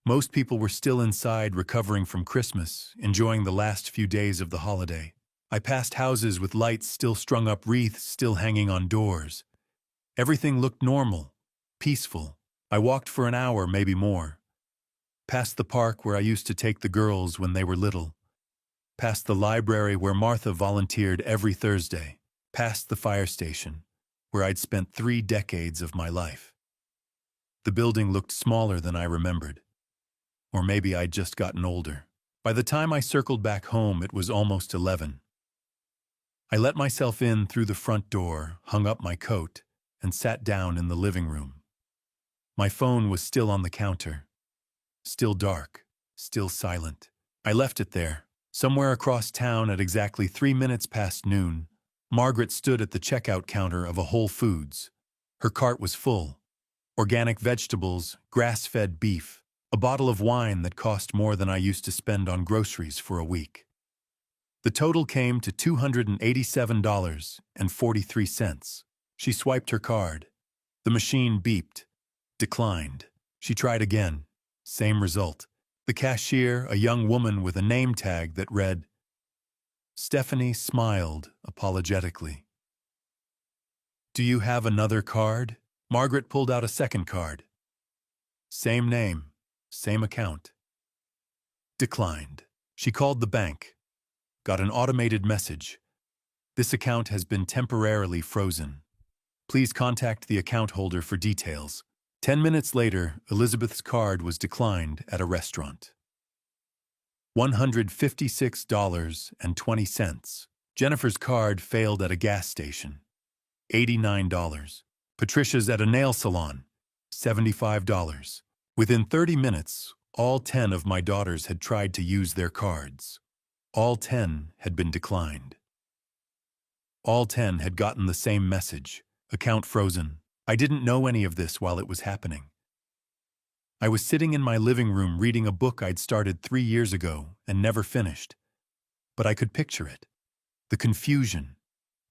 Most people were still inside, recovering from Christmas, enjoying the last few days of the holiday. I passed houses with lights still strung up, wreaths still hanging on doors. Everything looked normal, peaceful. I walked for an hour, maybe more. Past the park where I used to take the girls when they were little. Past the library where Martha volunteered every Thursday. Past the fire station, where I'd spent 3 decades of my life. The building looked smaller than I remembered. Or maybe I'd just gotten older. By the time I circled back home, it was almost 11. I let myself in through the front door, hung up my coat, and sat down in the living room. My phone was still on the counter. Still dark, still silent. I left it there. Somewhere across town at exactly 3 minutes past noon, Margaret stood at the checkout counter of a Whole Foods. Her cart was full. Organic vegetables, grass-fed beef, a bottle of wine that cost more than I used to spend on groceries for a week. The total came to $287.43. She swiped her card. The machine beeped. Declined. She tried again. Same result. The cashier, a young woman with a name tag that read, Stephanie smiled apologetically. Do you have another card? Margaret pulled out a second card. Same name, same account. Declined. She called the bank. Got an automated message. This account has been temporarily frozen. Please contact the account holder for details. 10 minutes later, Elizabeth's card was declined at a restaurant. $156.20. Jennifer's card failed at a gas station. $89. Patricia's at a nail salon. $75. Within 30 minutes, all 10 of my daughters had tried to use their cards. All 10 had been declined. All 10 had gotten the same message. Account frozen. I didn't know any of this while it was happening. I was sitting in my living room reading a book I'd started 3 years ago and never finished. But I could picture it. The confusion,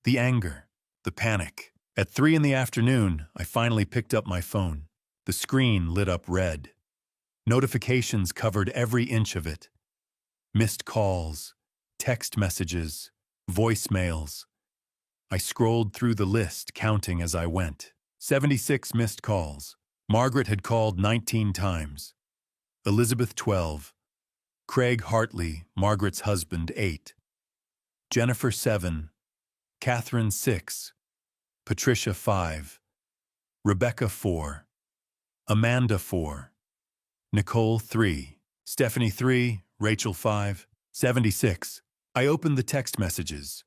the anger, the panic. At 3 in the afternoon, I finally picked up my phone. The screen lit up red. Notifications covered every inch of it. Missed calls, text messages, voicemails. I scrolled through the list, counting as I went. 76 missed calls. Margaret had called 19 times. Elizabeth 12. Craig Hartley, Margaret's husband, 8. Jennifer 7. Catherine 6. Patricia 5. Rebecca 4. Amanda 4. Nicole 3. Stephanie 3. Rachel 5. 76. I opened the text messages.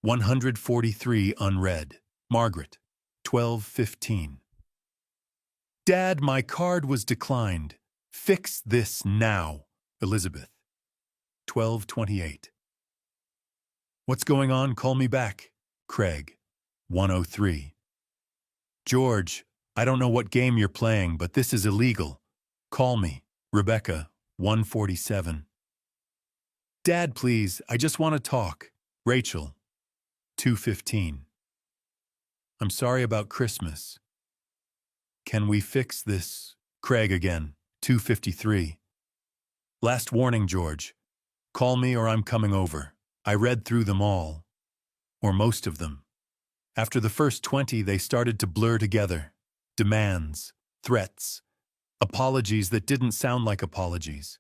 143 unread. Margaret, 12:15. Dad, my card was declined. Fix this now. Elizabeth, 12:28. What's going on? Call me back. Craig, 103. George, I don't know what game you're playing, but this is illegal. Call me. Rebecca, 147. Dad, please, I just want to talk. Rachel, 2:15. I'm sorry about Christmas. Can we fix this? Craig again, 2:53. Last warning, George. Call me or I'm coming over. I read through them all. Or most of them. After the first 20, they started to blur together. Demands, threats, apologies that didn't sound like apologies.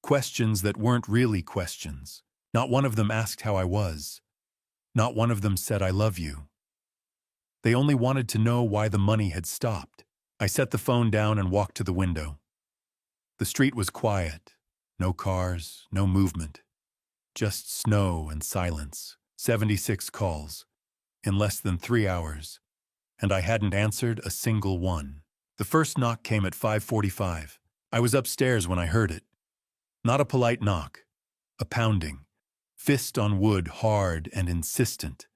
Questions that weren't really questions. Not one of them asked how I was. Not one of them said, I love you. They only wanted to know why the money had stopped. I set the phone down and walked to the window. The street was quiet. No cars, no movement. Just snow and silence. 76 calls. In less than 3 hours. And I hadn't answered a single one. The first knock came at 5:45. I was upstairs when I heard it. Not a polite knock. A pounding. Fist on wood, hard and insistent.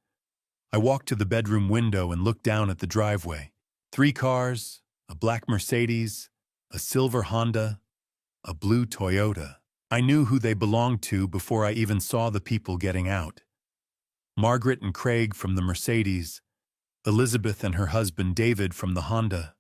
I walked to the bedroom window and looked down at the driveway. 3 cars, a black Mercedes, a silver Honda, a blue Toyota. I knew who they belonged to before I even saw the people getting out. Margaret and Craig from the Mercedes, Elizabeth and her husband David from the Honda,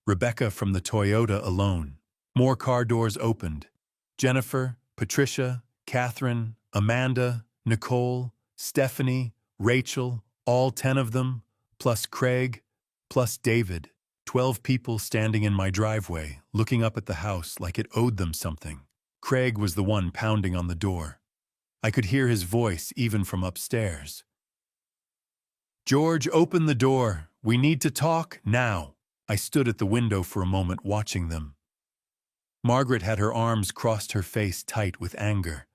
Rebecca from the Toyota alone. More car doors opened. Jennifer, Patricia, Catherine, Amanda, Nicole, Stephanie, Rachel, all 10 of them, plus Craig, plus David. 12 people standing in my driveway, looking up at the house like it owed them something. Craig was the one pounding on the door. I could hear his voice even from upstairs. George, open the door. We need to talk now. I stood at the window for a moment watching them. Margaret had her arms crossed, her face tight with anger.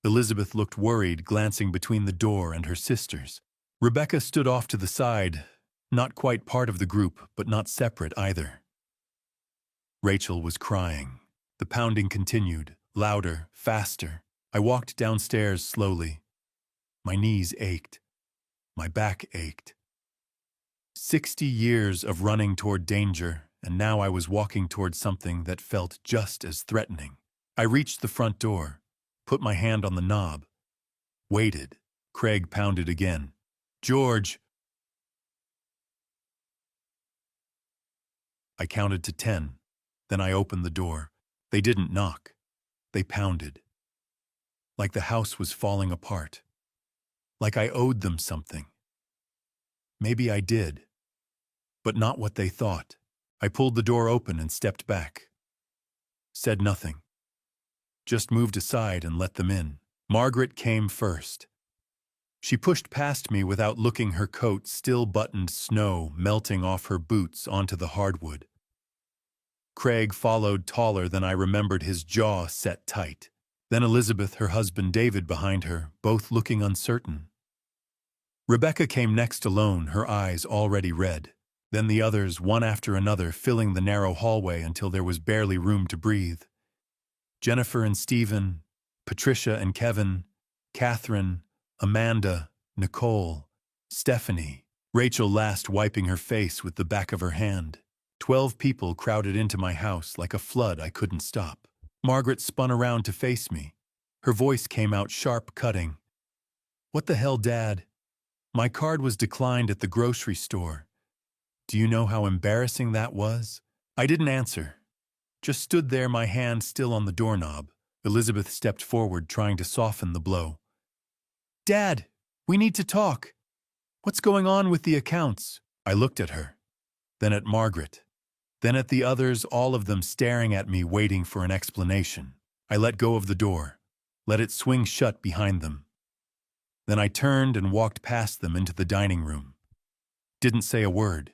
Elizabeth looked worried, glancing between the door and her sisters. Rebecca stood off to the side, not quite part of the group, but not separate either. Rachel was crying. The pounding continued, louder, faster. I walked downstairs slowly. My knees ached. My back ached. 60 years of running toward danger, and now I was walking toward something that felt just as threatening. I reached the front door, put my hand on the knob, waited. Craig pounded again. George! I counted to 10. Then I opened the door. They didn't knock. They pounded. Like the house was falling apart. like I owed them something. Maybe I did, but not what they thought. I pulled the door open and stepped back. Said nothing. Just moved aside and let them in. Margaret came first. She pushed past me without looking, her coat still buttoned, snow melting off her boots onto the hardwood. Craig followed, taller than I remembered, his jaw set tight. Then Elizabeth, her husband David behind her, both looking uncertain. Rebecca came next alone, her eyes already red. Then the others, one after another, filling the narrow hallway until there was barely room to breathe. Jennifer and Stephen, Patricia and Kevin, Catherine, Amanda, Nicole, Stephanie, Rachel last, wiping her face with the back of her hand. 12 people crowded into my house like a flood I couldn't stop. Margaret spun around to face me. Her voice came out sharp, cutting. "What the hell, Dad? My card was declined at the grocery store. Do you know how embarrassing that was?" I didn't answer. Just stood there, my hand still on the doorknob. Elizabeth stepped forward, trying to soften the blow. "Dad, we need to talk. What's going on with the accounts?" I looked at her, then at Margaret, then at the others, all of them staring at me, waiting for an explanation. I let go of the door, let it swing shut behind them. Then I turned and walked past them into the dining room. Didn't say a word,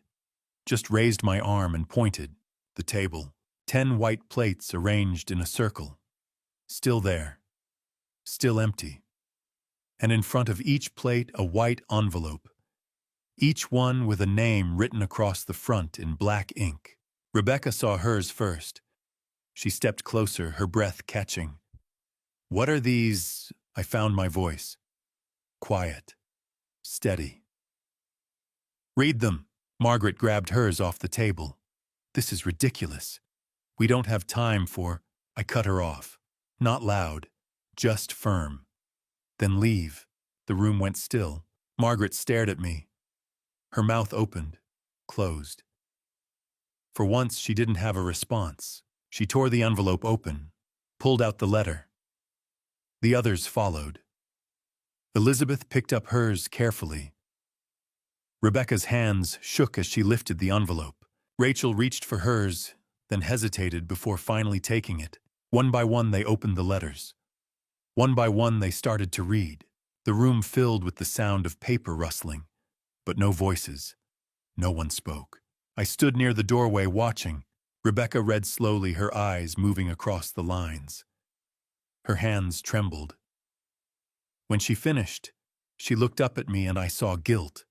just raised my arm and pointed. The table, 10 white plates arranged in a circle. Still there, still empty. And in front of each plate a white envelope, each one with a name written across the front in black ink. Rebecca saw hers first. She stepped closer, her breath catching. "What are these?" I found my voice. Quiet, steady. "Read them." Margaret grabbed hers off the table. "This is ridiculous. We don't have time for—" I cut her off. Not loud, just firm. "Then leave." The room went still. Margaret stared at me. Her mouth opened, closed. For once, she didn't have a response. She tore the envelope open, pulled out the letter. The others followed. Elizabeth picked up hers carefully. Rebecca's hands shook as she lifted the envelope. Rachel reached for hers, then hesitated before finally taking it. One by one, they opened the letters. One by one, they started to read. The room filled with the sound of paper rustling, but no voices. No one spoke. I stood near the doorway watching. Rebecca read slowly, her eyes moving across the lines. Her hands trembled. When she finished, she looked up at me and I saw guilt.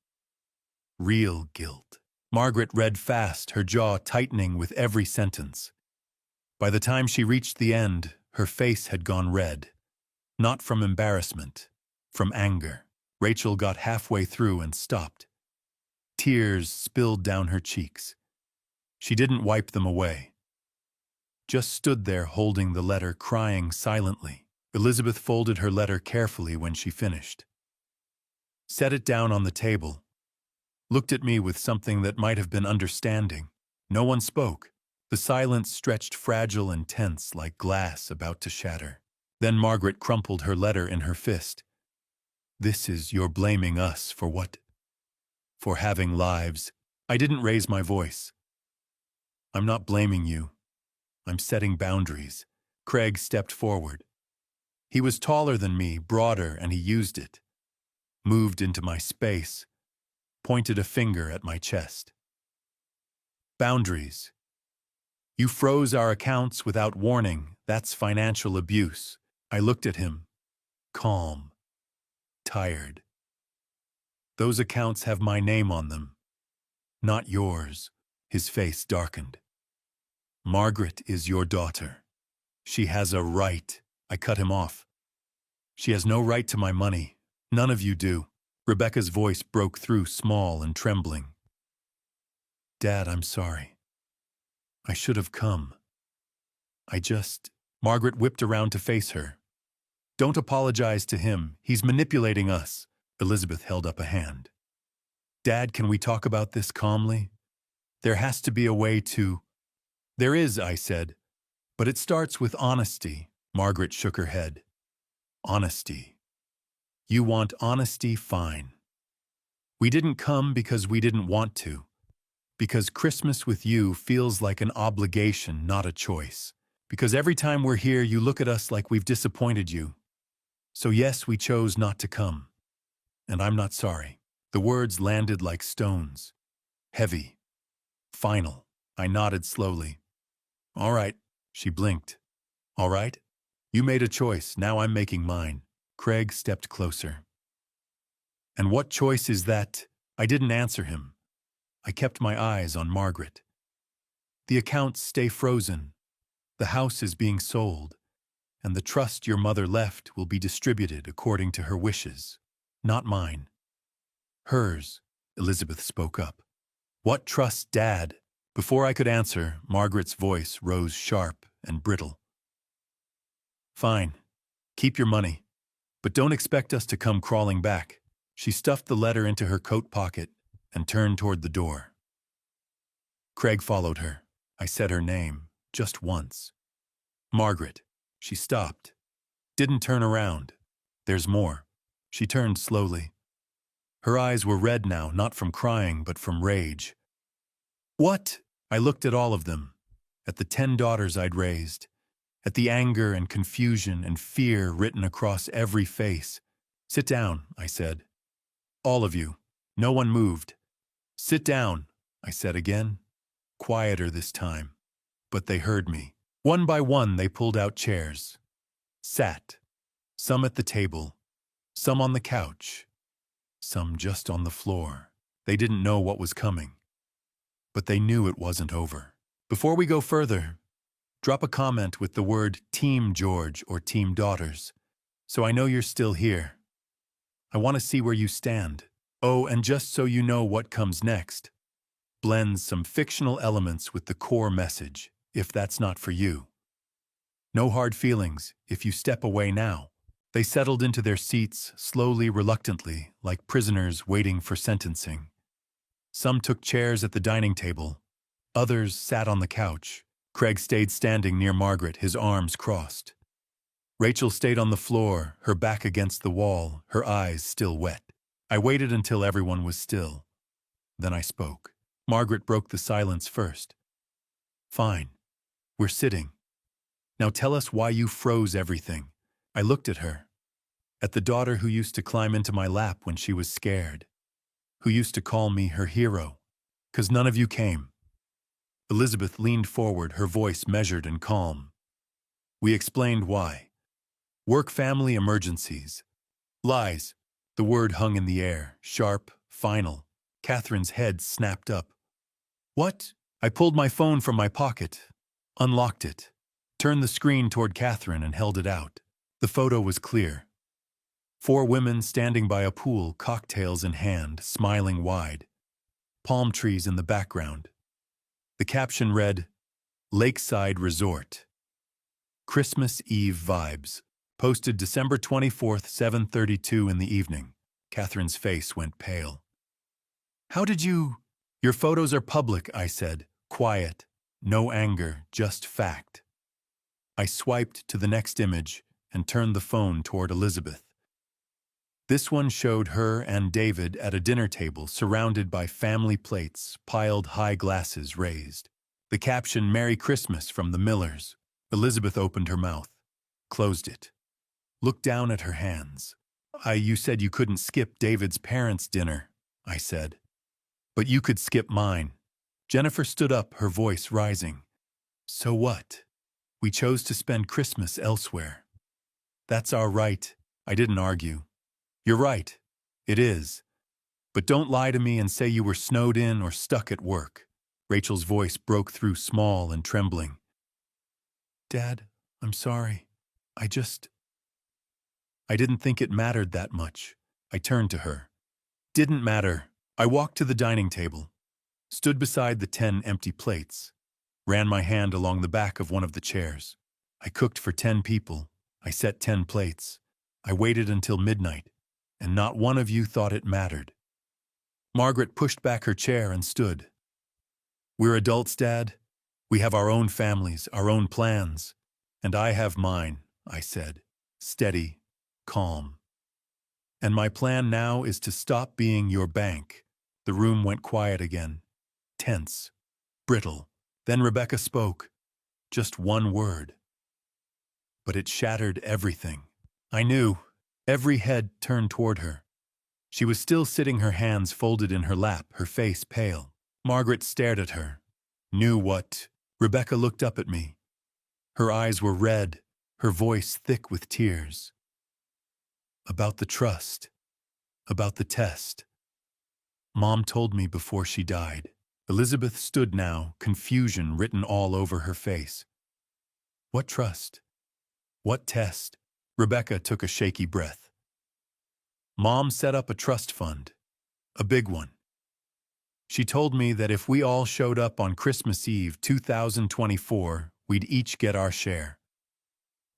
Real guilt. Margaret read fast, her jaw tightening with every sentence. By the time she reached the end, her face had gone red. Not from embarrassment, from anger. Rachel got halfway through and stopped. Tears spilled down her cheeks. She didn't wipe them away. Just stood there holding the letter, crying silently. Elizabeth folded her letter carefully when she finished. Set it down on the table. Looked at me with something that might have been understanding. No one spoke. The silence stretched fragile and tense like glass about to shatter. Then Margaret crumpled her letter in her fist. "This is you're blaming us for what? For having lives." I didn't raise my voice. "I'm not blaming you. I'm setting boundaries." Craig stepped forward. He was taller than me, broader, and he used it. Moved into my space, pointed a finger at my chest. "Boundaries. You froze our accounts without warning. That's financial abuse." I looked at him, calm, tired. "Those accounts have my name on them, not yours." His face darkened. "Margaret is your daughter. She has a right." I cut him off. "She has no right to my money. None of you do." Rebecca's voice broke through, small and trembling. "Dad, I'm sorry. I should have come. Margaret whipped around to face her. "Don't apologize to him. He's manipulating us." Elizabeth held up a hand. "Dad, can we talk about this calmly? There has to be a way to—" "There is," I said. "But it starts with honesty." Margaret shook her head. "Honesty. You want honesty? Fine. We didn't come because we didn't want to, because Christmas with you feels like an obligation, not a choice. Because every time we're here, you look at us like we've disappointed you. So yes, we chose not to come. And I'm not sorry. The words landed like stones. Heavy. Final. I nodded slowly. All right. She blinked. All right. You made a choice. Now I'm making mine. Craig stepped closer. And what choice is that? I didn't answer him. I kept my eyes on Margaret. The accounts stay frozen. The house is being sold, and the trust your mother left will be distributed according to her wishes. Not mine. Hers, Elizabeth spoke up. What trust, Dad? Before I could answer, Margaret's voice rose sharp and brittle. Fine. Keep your money. But don't expect us to come crawling back. She stuffed the letter into her coat pocket and turned toward the door. Craig followed her. I said her name, just once. Margaret. She stopped. Didn't turn around. There's more. She turned slowly. Her eyes were red now, not from crying, but from rage. What? I looked at all of them, at the 10 daughters I'd raised, at the anger and confusion and fear written across every face. Sit down, I said. All of you. No one moved. Sit down, I said again, quieter this time. But they heard me. One by one, they pulled out chairs. Sat. Some at the table, some on the couch, some just on the floor. They didn't know what was coming, but they knew it wasn't over. Before we go further, drop a comment with the word Team George or Team Daughters, so I know you're still here. I want to see where you stand. Oh, and just so you know what comes next, blends some fictional elements with the core message, if that's not for you. No hard feelings if you step away now. They settled into their seats, slowly, reluctantly, like prisoners waiting for sentencing. Some took chairs at the dining table. Others sat on the couch. Craig stayed standing near Margaret, his arms crossed. Rachel stayed on the floor, her back against the wall, her eyes still wet. I waited until everyone was still. Then I spoke. Margaret broke the silence first. Fine. We're sitting. Now tell us why you froze everything. I looked at her. At the daughter who used to climb into my lap when she was scared. Who used to call me her hero. 'Cause none of you came. Elizabeth leaned forward, her voice measured and calm. We explained why. Work family emergencies. Lies. The word hung in the air, sharp, final. Catherine's head snapped up. What? I pulled my phone from my pocket, unlocked it, turned the screen toward Catherine and held it out. The photo was clear. 4 women standing by a pool, cocktails in hand, smiling wide. Palm trees in the background. The caption read, Lakeside Resort. Christmas Eve vibes. Posted December 24th, 7:32 in the evening. Catherine's face went pale. How did you? Your photos are public, I said. Quiet. No anger, just fact. I swiped to the next image and turned the phone toward Elizabeth. This one showed her and David at a dinner table surrounded by family plates, piled high glasses raised. The caption, Merry Christmas from the Millers. Elizabeth opened her mouth, closed it, looked down at her hands. You said you couldn't skip David's parents' dinner, I said. But you could skip mine. Jennifer stood up, her voice rising. So what? We chose to spend Christmas elsewhere. That's our right. I didn't argue. You're right. It is. But don't lie to me and say you were snowed in or stuck at work. Rachel's voice broke through, small and trembling. Dad, I'm sorry. I didn't think it mattered that much. I turned to her. Didn't matter. I walked to the dining table, stood beside the 10 empty plates, ran my hand along the back of one of the chairs. I cooked for 10 people. I set 10 plates. I waited until midnight, and not one of you thought it mattered. Margaret pushed back her chair and stood. We're adults, Dad. We have our own families, our own plans. And I have mine, I said, steady, calm. And my plan now is to stop being your bank. The room went quiet again. Tense. Brittle. Then Rebecca spoke. Just one word. But it shattered everything. I knew. Every head turned toward her. She was still sitting, her hands folded in her lap, her face pale. Margaret stared at her. Knew what? Rebecca looked up at me. Her eyes were red, her voice thick with tears. About the trust. About the test. Mom told me before she died. Elizabeth stood now, confusion written all over her face. What trust? What test? Rebecca took a shaky breath. Mom set up a trust fund. A big one. She told me that if we all showed up on Christmas Eve 2024, we'd each get our share.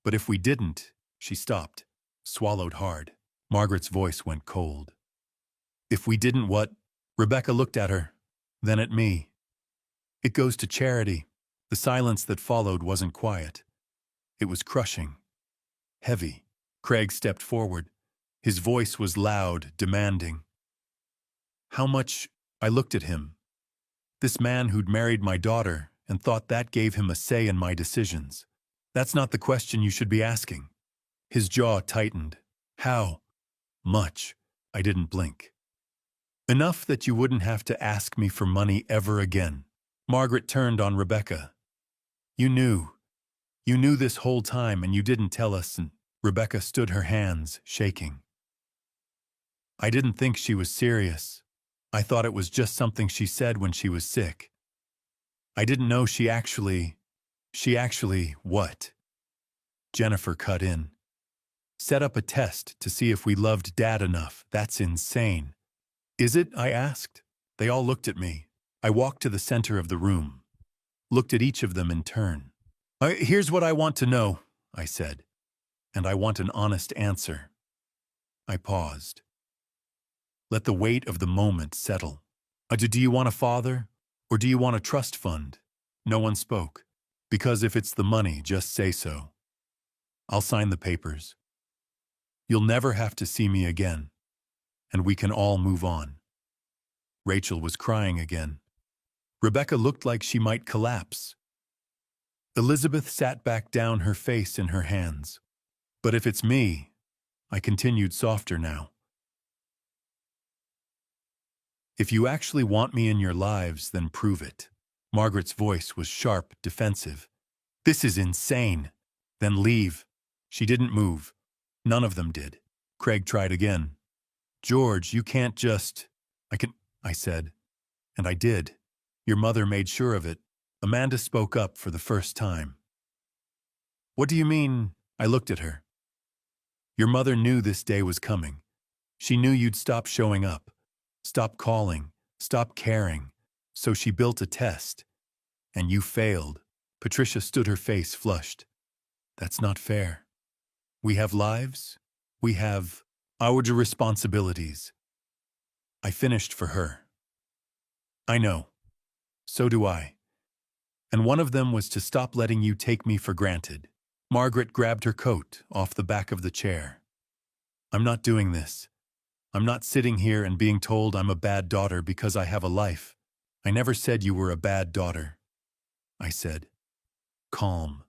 But if we didn't, she stopped, swallowed hard. Margaret's voice went cold. If we didn't what? Rebecca looked at her, then at me. It goes to charity. The silence that followed wasn't quiet. It was crushing. Heavy. Craig stepped forward. His voice was loud, demanding. How much? I looked at him. This man who'd married my daughter and thought that gave him a say in my decisions. That's not the question you should be asking. His jaw tightened. How much? I didn't blink. Enough that you wouldn't have to ask me for money ever again. Margaret turned on Rebecca. You knew. You knew this whole time and you didn't tell us, and Rebecca stood, her hands shaking. I didn't think she was serious. I thought it was just something she said when she was sick. I didn't know she actually, what? Jennifer cut in. Set up a test to see if we loved Dad enough. That's insane. Is it? I asked. They all looked at me. I walked to the center of the room, looked at each of them in turn. Here's what I want to know, I said, and I want an honest answer. I paused. Let the weight of the moment settle. Do you want a father, or do you want a trust fund? No one spoke, because if it's the money, just say so. I'll sign the papers. You'll never have to see me again, and we can all move on. Rachel was crying again. Rebecca looked like she might collapse. Elizabeth sat back down, her face in her hands. But if it's me, I continued softer now. If you actually want me in your lives, then prove it. Margaret's voice was sharp, defensive. This is insane. Then leave. She didn't move. None of them did. Craig tried again. George, you can't just... I said. And I did. Your mother made sure of it. Amanda spoke up for the first time. What do you mean? I looked at her. Your mother knew this day was coming. She knew you'd stop showing up. Stop calling, stop caring. So she built a test. And you failed. Patricia stood, her face flushed. That's not fair. We have lives. We have our responsibilities. I finished for her. I know. So do I. And one of them was to stop letting you take me for granted. Margaret grabbed her coat off the back of the chair. I'm not doing this. I'm not sitting here and being told I'm a bad daughter because I have a life. I never said you were a bad daughter. I said, calm,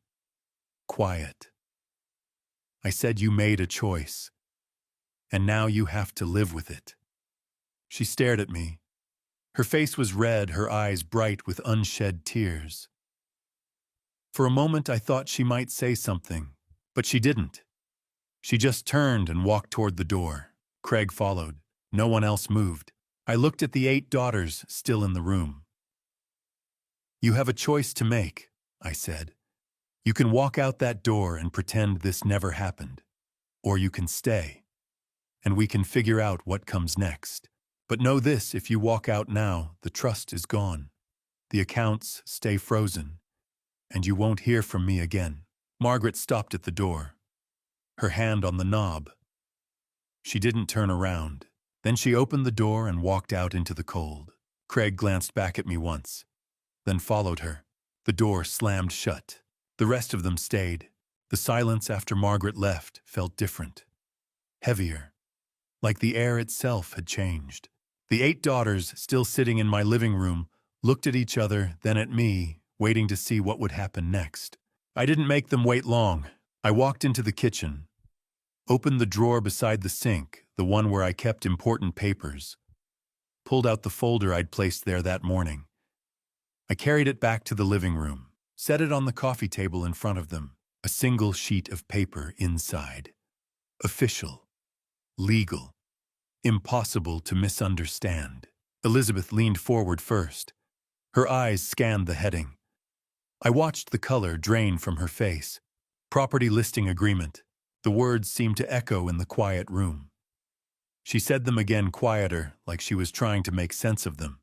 quiet. I said you made a choice, and now you have to live with it. She stared at me. Her face was red, her eyes bright with unshed tears. For a moment I thought she might say something, but she didn't. She just turned and walked toward the door. Craig followed. No one else moved. I looked at the 8 daughters still in the room. You have a choice to make, I said. You can walk out that door and pretend this never happened. Or you can stay. And we can figure out what comes next. But know this, if you walk out now, the trust is gone. The accounts stay frozen. And you won't hear from me again. Margaret stopped at the door, her hand on the knob. She didn't turn around. Then she opened the door and walked out into the cold. Craig glanced back at me once, then followed her. The door slammed shut. The rest of them stayed. The silence after Margaret left felt different. Heavier. like the air itself had changed. The 8 daughters, still sitting in my living room, looked at each other, then at me, waiting to see what would happen next. I didn't make them wait long. I walked into the kitchen, opened the drawer beside the sink, the one where I kept important papers, pulled out the folder I'd placed there that morning. I carried it back to the living room, set it on the coffee table in front of them, a single sheet of paper inside. Official. Legal. Impossible to misunderstand. Elizabeth leaned forward first. Her eyes scanned the heading. I watched the color drain from her face. Property listing agreement. The words seemed to echo in the quiet room. She said them again quieter, like she was trying to make sense of them.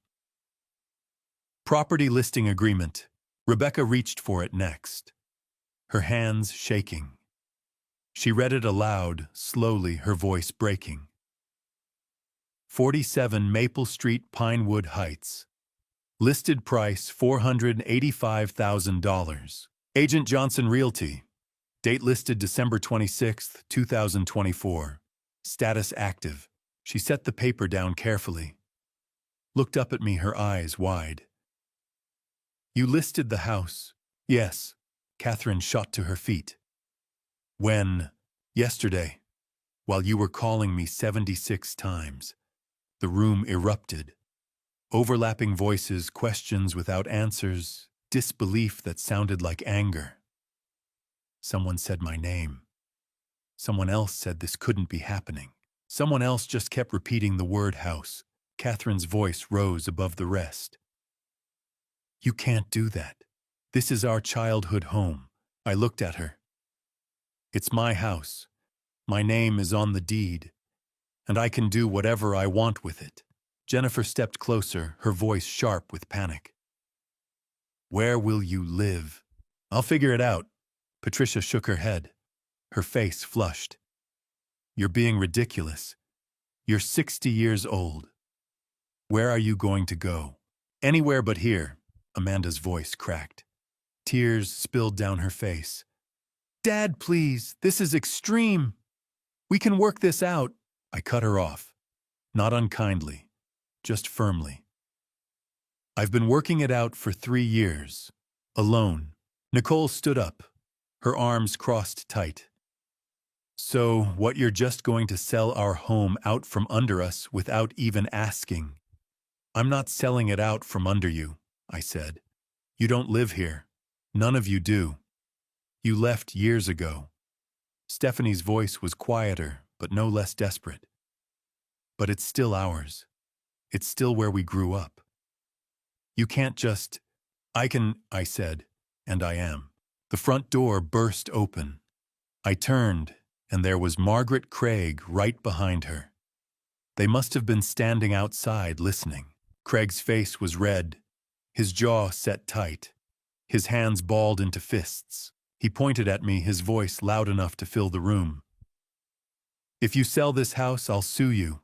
Property listing agreement. Rebecca reached for it next, her hands shaking. She read it aloud, slowly, her voice breaking. 47 Maple Street, Pinewood Heights. Listed price $485,000. Agent Johnson Realty. Date listed December 26, 2024. Status active. She set the paper down carefully. Looked up at me, her eyes wide. You listed the house? Yes. Catherine shot to her feet. When? Yesterday. While you were calling me 76 times. The room erupted. Overlapping voices, questions without answers, disbelief that sounded like anger. Someone said my name. Someone else said this couldn't be happening. Someone else just kept repeating the word house. Catherine's voice rose above the rest. You can't do that. This is our childhood home. I looked at her. It's my house. My name is on the deed. And I can do whatever I want with it. Jennifer stepped closer, her voice sharp with panic. Where will you live? I'll figure it out. Patricia shook her head. Her face flushed. You're being ridiculous. You're 60 years old. Where are you going to go? Anywhere but here. Amanda's voice cracked. Tears spilled down her face. Dad, please, this is extreme. We can work this out. I cut her off. Not unkindly, just firmly. I've been working it out for 3 years. Alone. Nicole stood up, her arms crossed tight. So, what, you're just going to sell our home out from under us without even asking? I'm not selling it out from under you, I said. You don't live here. None of you do. You left years ago. Stephanie's voice was quieter, but no less desperate. But it's still ours. It's still where we grew up. You can't just... I said, and I am. The front door burst open. I turned, and there was Margaret Craig right behind her. They must have been standing outside listening. Craig's face was red, his jaw set tight, his hands balled into fists. He pointed at me, his voice loud enough to fill the room. If you sell this house, I'll sue you.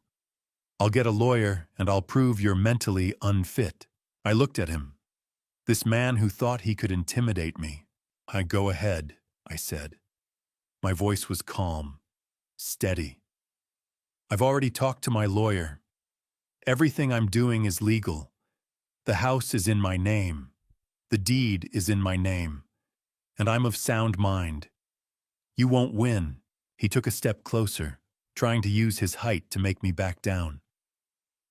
I'll get a lawyer, and I'll prove you're mentally unfit. I looked at him. This man who thought he could intimidate me. Go ahead, I said. My voice was calm, steady. I've already talked to my lawyer. Everything I'm doing is legal. The house is in my name. The deed is in my name. And I'm of sound mind. You won't win. He took a step closer, trying to use his height to make me back down.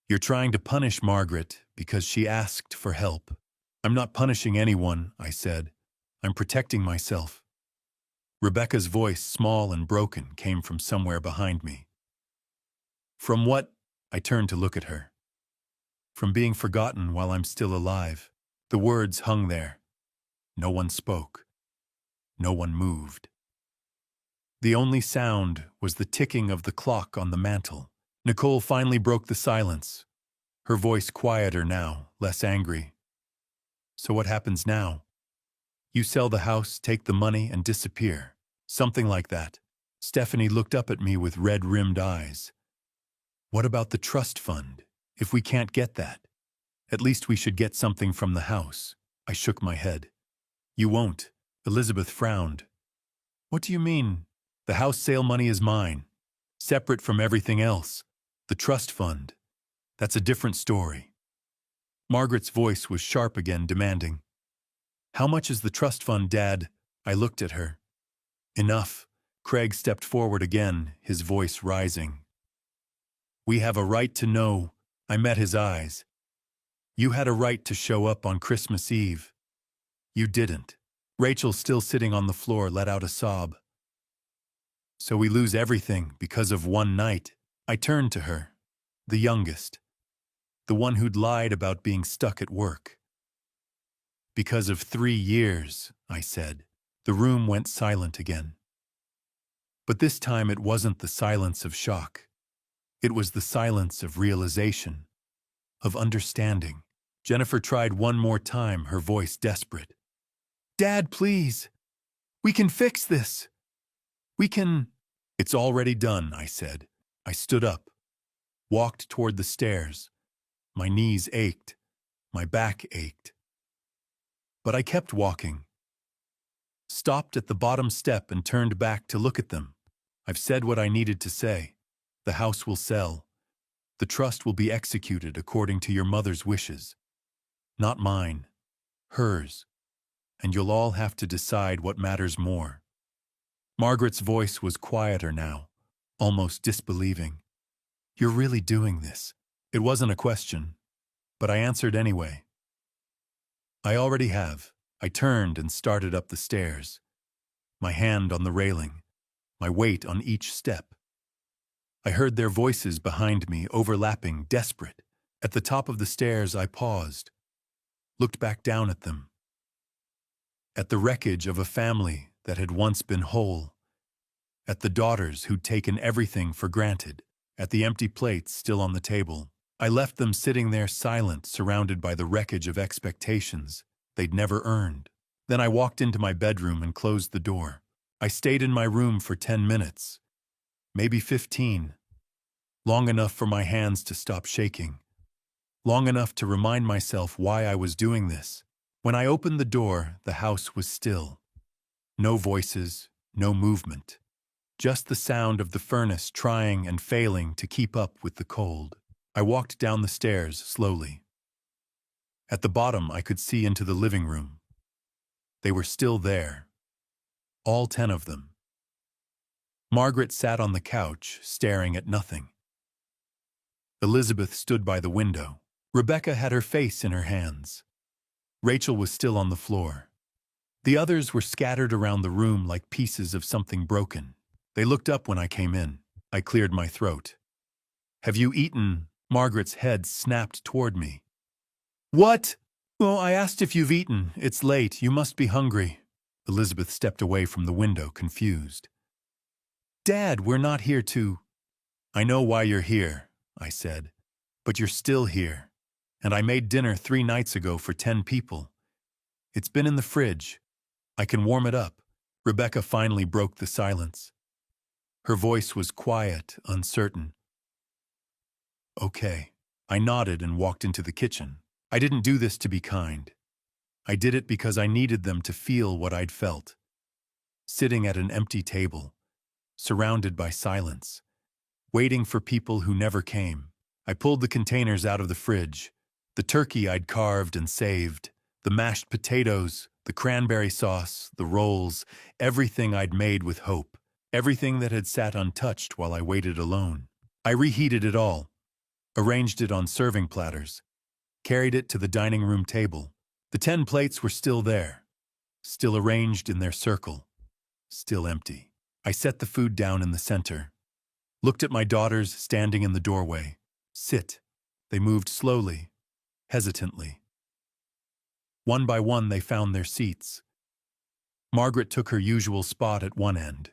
You're trying to punish Margaret because she asked for help. I'm not punishing anyone, I said. I'm protecting myself. Rebecca's voice, small and broken, came from somewhere behind me. From what? I turned to look at her. From being forgotten while I'm still alive. The words hung there. No one spoke. No one moved. The only sound was the ticking of the clock on the mantel. Nicole finally broke the silence. Her voice quieter now, less angry. So what happens now? You sell the house, take the money, and disappear. Something like that. Stephanie looked up at me with red-rimmed eyes. What about the trust fund? If we can't get that, at least we should get something from the house. I shook my head. You won't. Elizabeth frowned. What do you mean? The house sale money is mine, separate from everything else. The trust fund. That's a different story. Margaret's voice was sharp again, demanding. How much is the trust fund, Dad? I looked at her. Enough. Craig stepped forward again, his voice rising. We have a right to know. I met his eyes. You had a right to show up on Christmas Eve. You didn't. Rachel, still sitting on the floor, let out a sob. So we lose everything because of one night. I turned to her, the youngest, the one who'd lied about being stuck at work. Because of 3 years, I said. The room went silent again. But this time it wasn't the silence of shock. It was the silence of realization, of understanding. Jennifer tried one more time, her voice desperate. Dad, please. We can fix this. We can. It's already done, I said. I stood up, walked toward the stairs. My knees ached. My back ached. But I kept walking. Stopped at the bottom step and turned back to look at them. I've said what I needed to say. The house will sell. The trust will be executed according to your mother's wishes. Not mine. Hers. And you'll all have to decide what matters more. Margaret's voice was quieter now, almost disbelieving. You're really doing this? It wasn't a question, but I answered anyway. I already have. I turned and started up the stairs, my hand on the railing, my weight on each step. I heard their voices behind me, overlapping, desperate. At the top of the stairs, I paused, looked back down at them. At the wreckage of a family that had once been whole. At the daughters who'd taken everything for granted. At the empty plates still on the table. I left them sitting there silent, surrounded by the wreckage of expectations they'd never earned. Then I walked into my bedroom and closed the door. I stayed in my room for 10 minutes, maybe 15. Long enough for my hands to stop shaking. Long enough to remind myself why I was doing this. When I opened the door, the house was still. No voices, no movement. Just the sound of the furnace trying and failing to keep up with the cold. I walked down the stairs slowly. At the bottom, I could see into the living room. They were still there. All 10 of them. Margaret sat on the couch, staring at nothing. Elizabeth stood by the window. Rebecca had her face in her hands. Rachel was still on the floor. The others were scattered around the room like pieces of something broken. They looked up when I came in. I cleared my throat. Have you eaten? Margaret's head snapped toward me. What? Oh, I asked if you've eaten. It's late. You must be hungry. Elizabeth stepped away from the window, confused. Dad, we're not here to... I know why you're here, I said. But you're still here. And I made dinner 3 nights ago for 10 people. It's been in the fridge. I can warm it up. Rebecca finally broke the silence. Her voice was quiet, uncertain. Okay. I nodded and walked into the kitchen. I didn't do this to be kind. I did it because I needed them to feel what I'd felt. Sitting at an empty table, surrounded by silence, waiting for people who never came. I pulled the containers out of the fridge, the turkey I'd carved and saved, the mashed potatoes, the cranberry sauce, the rolls, everything I'd made with hope, everything that had sat untouched while I waited alone. I reheated it all, arranged it on serving platters, carried it to the dining room table. The 10 plates were still there, still arranged in their circle, still empty. I set the food down in the center, looked at my daughters standing in the doorway. Sit. They moved slowly, hesitantly. One by one they found their seats. Margaret took her usual spot at one end.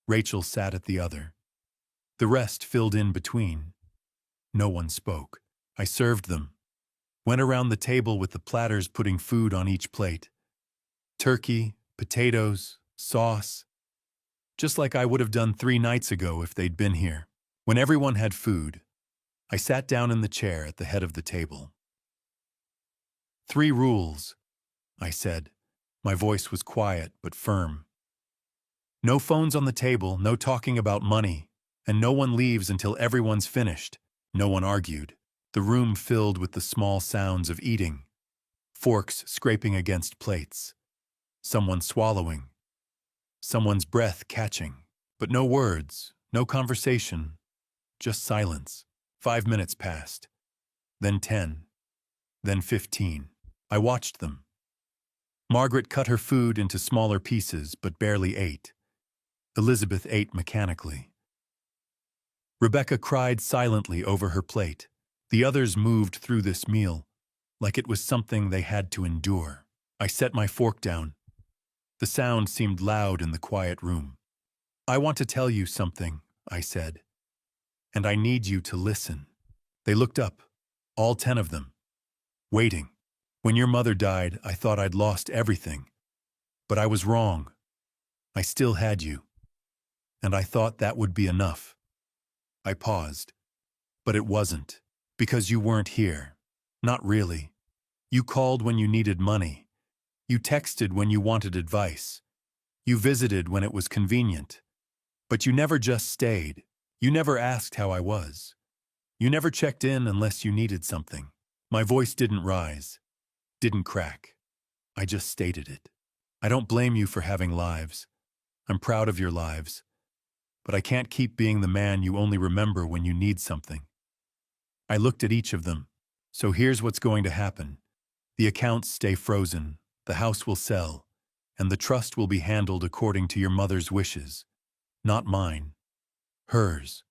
Rachel sat at the other. The rest filled in between. No one spoke. I served them. Went around the table with the platters, putting food on each plate. Turkey, potatoes, sauce. Just like I would have done 3 nights ago if they'd been here. When everyone had food, I sat down in the chair at the head of the table. 3 rules, I said. My voice was quiet but firm. No phones on the table, no talking about money, and no one leaves until everyone's finished. No one argued. The room filled with the small sounds of eating, forks scraping against plates, someone swallowing, someone's breath catching. But no words, no conversation, just silence. 5 minutes passed, then 10, then 15. I watched them. Margaret cut her food into smaller pieces but barely ate. Elizabeth ate mechanically. Rebecca cried silently over her plate. The others moved through this meal like it was something they had to endure. I set my fork down. The sound seemed loud in the quiet room. "I want to tell you something," I said, "and I need you to listen." They looked up, all 10 of them, waiting. "When your mother died, I thought I'd lost everything. But I was wrong. I still had you. And I thought that would be enough." I paused. "But it wasn't. Because you weren't here. Not really. You called when you needed money. You texted when you wanted advice. You visited when it was convenient. But you never just stayed. You never asked how I was. You never checked in unless you needed something." My voice didn't rise, didn't crack. I just stated it. "I don't blame you for having lives. I'm proud of your lives. But I can't keep being the man you only remember when you need something." I looked at each of them. "So here's what's going to happen. The accounts stay frozen, the house will sell, and the trust will be handled according to your mother's wishes. Not mine. Hers."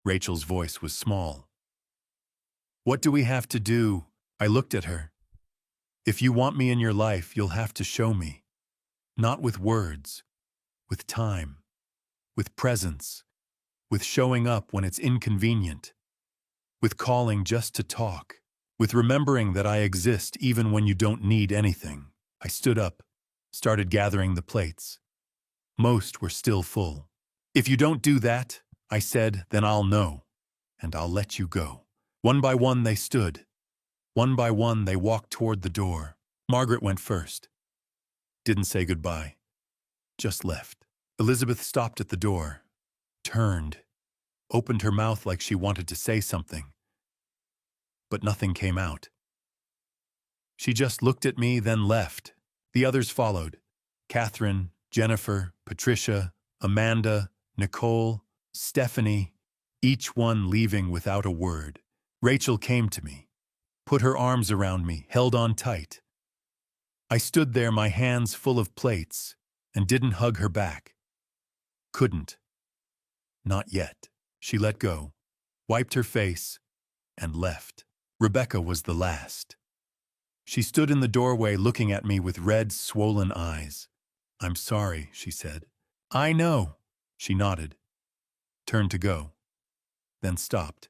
Rachel's voice was small. "What do we have to do?" I looked at her. "If you want me in your life, you'll have to show me. Not with words, with time, with presence, with showing up when it's inconvenient, with calling just to talk, with remembering that I exist even when you don't need anything." I stood up, started gathering the plates. Most were still full. "If you don't do that," I said, "then I'll know, and I'll let you go." One by one they stood. One by one they walked toward the door. Margaret went first. Didn't say goodbye. Just left. Elizabeth stopped at the door, turned, opened her mouth like she wanted to say something. But nothing came out. She just looked at me, then left. The others followed. Catherine, Jennifer, Patricia, Amanda, Nicole, Stephanie, each one leaving without a word. Rachel came to me, put her arms around me, held on tight. I stood there, my hands full of plates, and didn't hug her back. Couldn't. Not yet. She let go, wiped her face, and left. Rebecca was the last. She stood in the doorway looking at me with red, swollen eyes. "I'm sorry," she said. "I know." She nodded, turned to go, then stopped.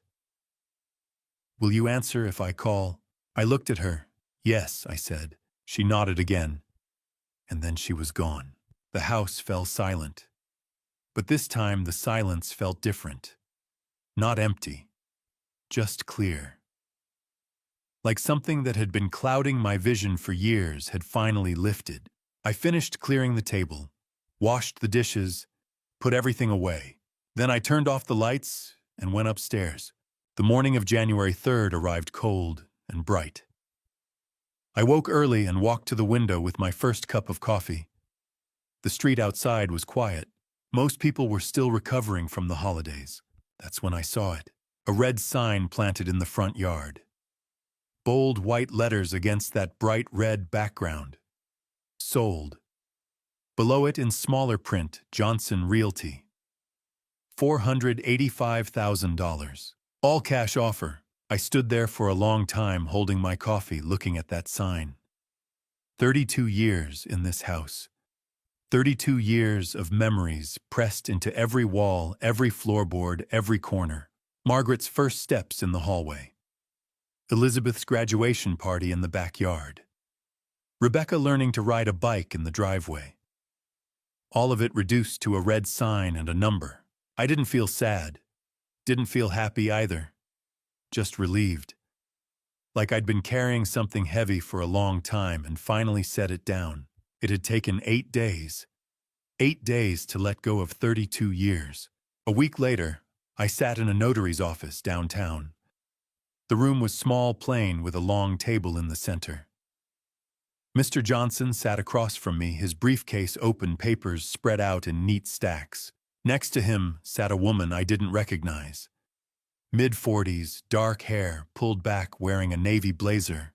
"Will you answer if I call?" I looked at her. "Yes," I said. She nodded again, and then she was gone. The house fell silent. But this time the silence felt different. Not empty, just clear. Like something that had been clouding my vision for years had finally lifted. I finished clearing the table, washed the dishes, put everything away. Then I turned off the lights and went upstairs. The morning of January 3rd arrived cold and bright. I woke early and walked to the window with my first cup of coffee. The street outside was quiet. Most people were still recovering from the holidays. That's when I saw it. A red sign planted in the front yard. Bold white letters against that bright red background. Sold. Below it in smaller print, Johnson Realty. $485,000. All cash offer. I stood there for a long time holding my coffee looking at that sign. 32 years in this house. 32 years of memories pressed into every wall, every floorboard, every corner. Margaret's first steps in the hallway. Elizabeth's graduation party in the backyard. Rebecca learning to ride a bike in the driveway. All of it reduced to a red sign and a number. I didn't feel sad. Didn't feel happy either. Just relieved. Like I'd been carrying something heavy for a long time and finally set it down. It had taken 8 days. 8 days to let go of 32 years. A week later, I sat in a notary's office downtown. The room was small, plain, with a long table in the center. Mr. Johnson sat across from me, his briefcase open, papers spread out in neat stacks. Next to him sat a woman I didn't recognize. Mid-40s, dark hair, pulled back, wearing a navy blazer.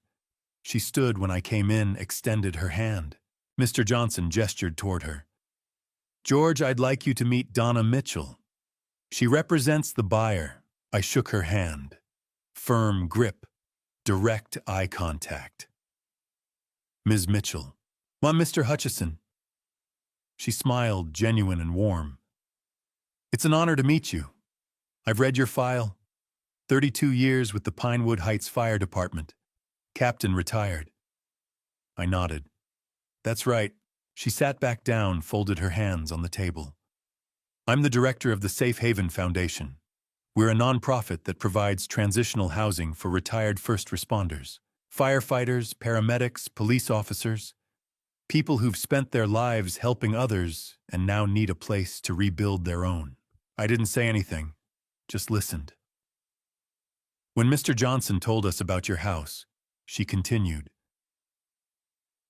She stood when I came in, extended her hand. Mr. Johnson gestured toward her. "George, I'd like you to meet Donna Mitchell. She represents the buyer." I shook her hand. Firm grip, direct eye contact. "Ms. Mitchell." "I'm Mr. Hutchison." She smiled, genuine and warm. "It's an honor to meet you. I've read your file. 32 years with the Pinewood Heights Fire Department. Captain retired." I nodded. "That's right." She sat back down, folded her hands on the table. "I'm the director of the Safe Haven Foundation. We're a nonprofit that provides transitional housing for retired first responders, firefighters, paramedics, police officers, people who've spent their lives helping others and now need a place to rebuild their own." I didn't say anything, just listened. "When Mr. Johnson told us about your house," she continued,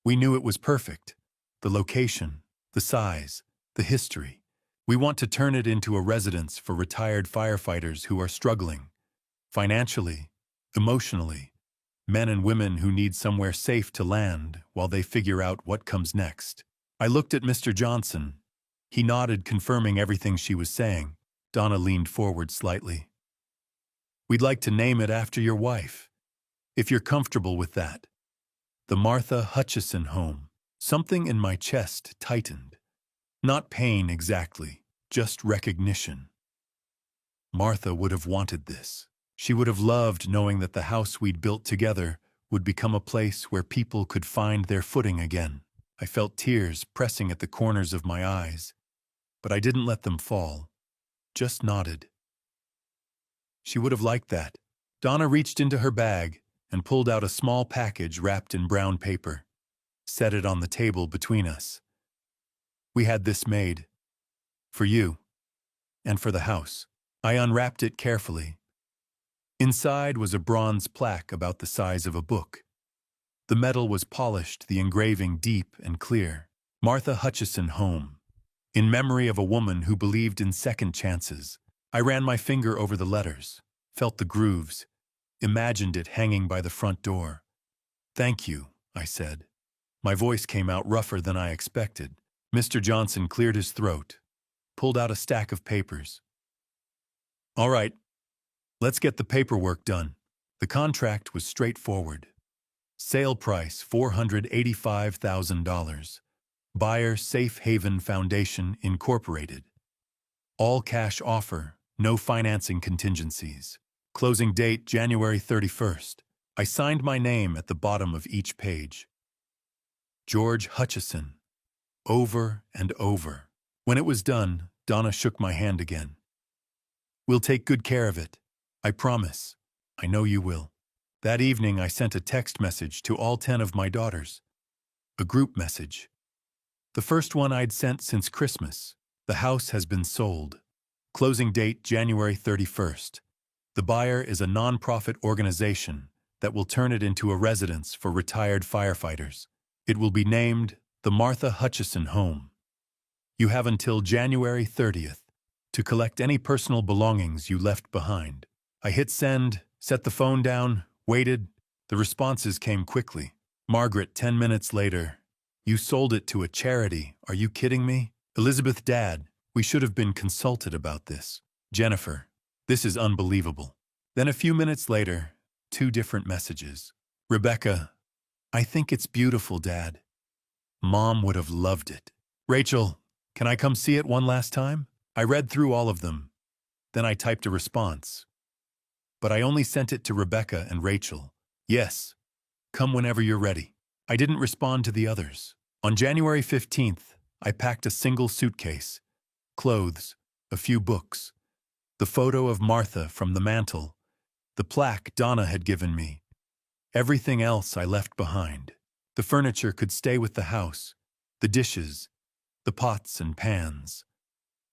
"we knew it was perfect. The location, the size, the history. We want to turn it into a residence for retired firefighters who are struggling, financially, emotionally, men and women who need somewhere safe to land while they figure out what comes next." I looked at Mr. Johnson. He nodded, confirming everything she was saying. Donna leaned forward slightly. "We'd like to name it after your wife, if you're comfortable with that. The Martha Hutchison Home." Something in my chest tightened. Not pain exactly, just recognition. Martha would have wanted this. She would have loved knowing that the house we'd built together would become a place where people could find their footing again. I felt tears pressing at the corners of my eyes, but I didn't let them fall, just nodded. She would have liked that. Donna reached into her bag and pulled out a small package wrapped in brown paper. Set it on the table between us. "We had this made. For you. And for the house." I unwrapped it carefully. Inside was a bronze plaque about the size of a book. The metal was polished, the engraving deep and clear. "Martha Hutchison Home. In memory of a woman who believed in second chances." I ran my finger over the letters, felt the grooves, imagined it hanging by the front door. "Thank you," I said. My voice came out rougher than I expected. Mr. Johnson cleared his throat, pulled out a stack of papers. "All right, let's get the paperwork done." The contract was straightforward. Sale price $485,000. Buyer Safe Haven Foundation Incorporated. All cash offer, no financing contingencies. Closing date January 31st. I signed my name at the bottom of each page. George Hutchison. Over and over. When it was done, Donna shook my hand again. "We'll take good care of it. I promise. I know you will." That evening I sent a text message to all 10 of my daughters. A group message. The first one I'd sent since Christmas. "The house has been sold. Closing date January 31st. The buyer is a nonprofit organization that will turn it into a residence for retired firefighters. It will be named the Martha Hutchison Home. You have until January 30th to collect any personal belongings you left behind." I hit send, set the phone down, waited. The responses came quickly. Margaret, 10 minutes later. "You sold it to a charity. Are you kidding me?" Elizabeth, "Dad, we should have been consulted about this." Jennifer, "This is unbelievable." Then a few minutes later, 2 different messages. Rebecca, "I think it's beautiful, Dad. Mom would have loved it." Rachel, "Can I come see it one last time?" I read through all of them. Then I typed a response. But I only sent it to Rebecca and Rachel. "Yes, come whenever you're ready." I didn't respond to the others. On January 15th, I packed a single suitcase, clothes, a few books, the photo of Martha from the mantel, the plaque Donna had given me. Everything else I left behind. The furniture could stay with the house, the dishes, the pots and pans.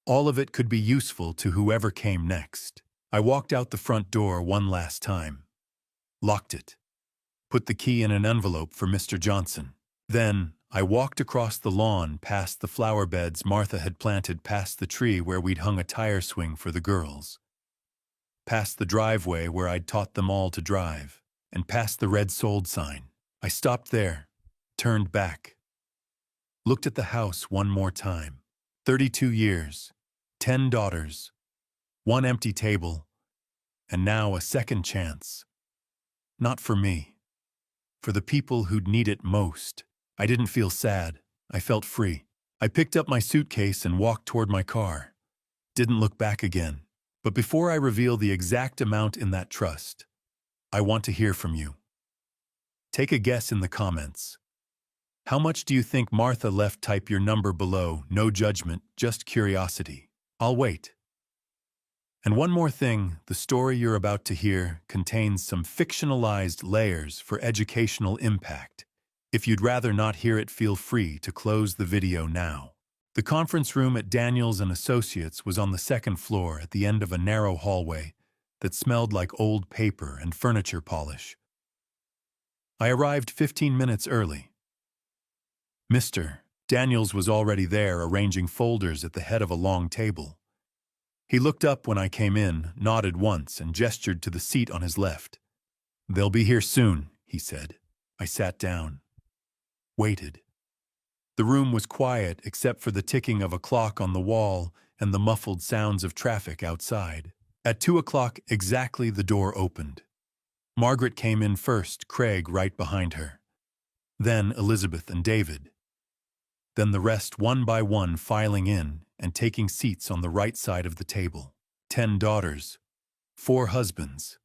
All of it could be useful to whoever came next. I walked out the front door one last time, locked it, put the key in an envelope for Mr. Johnson. Then, I walked across the lawn past the flower beds Martha had planted, past the tree where we'd hung a tire swing for the girls, past the driveway where I'd taught them all to drive, and past the red sold sign. I stopped there, turned back, looked at the house one more time. 32 years, 10 daughters, one empty table, and now a second chance. Not for me. For the people who'd need it most. I didn't feel sad. I felt free. I picked up my suitcase and walked toward my car. Didn't look back again. But before I reveal the exact amount in that trust, I want to hear from you. Take a guess in the comments. How much do you think Martha left? Type your number below. No judgment, just curiosity. I'll wait. And one more thing, the story you're about to hear contains some fictionalized layers for educational impact. If you'd rather not hear it, feel free to close the video now. The conference room at Daniels & Associates was on the second floor at the end of a narrow hallway that smelled like old paper and furniture polish. I arrived 15 minutes early. Mr. Daniels was already there, arranging folders at the head of a long table. He looked up when I came in, nodded once, and gestured to the seat on his left. "They'll be here soon," he said. I sat down. Waited. The room was quiet except for the ticking of a clock on the wall and the muffled sounds of traffic outside. At 2 o'clock exactly, the door opened. Margaret came in first, Craig right behind her. Then Elizabeth and David. Then the rest, one by one, filing in and taking seats on the right side of the table. 10 daughters, 4 husbands.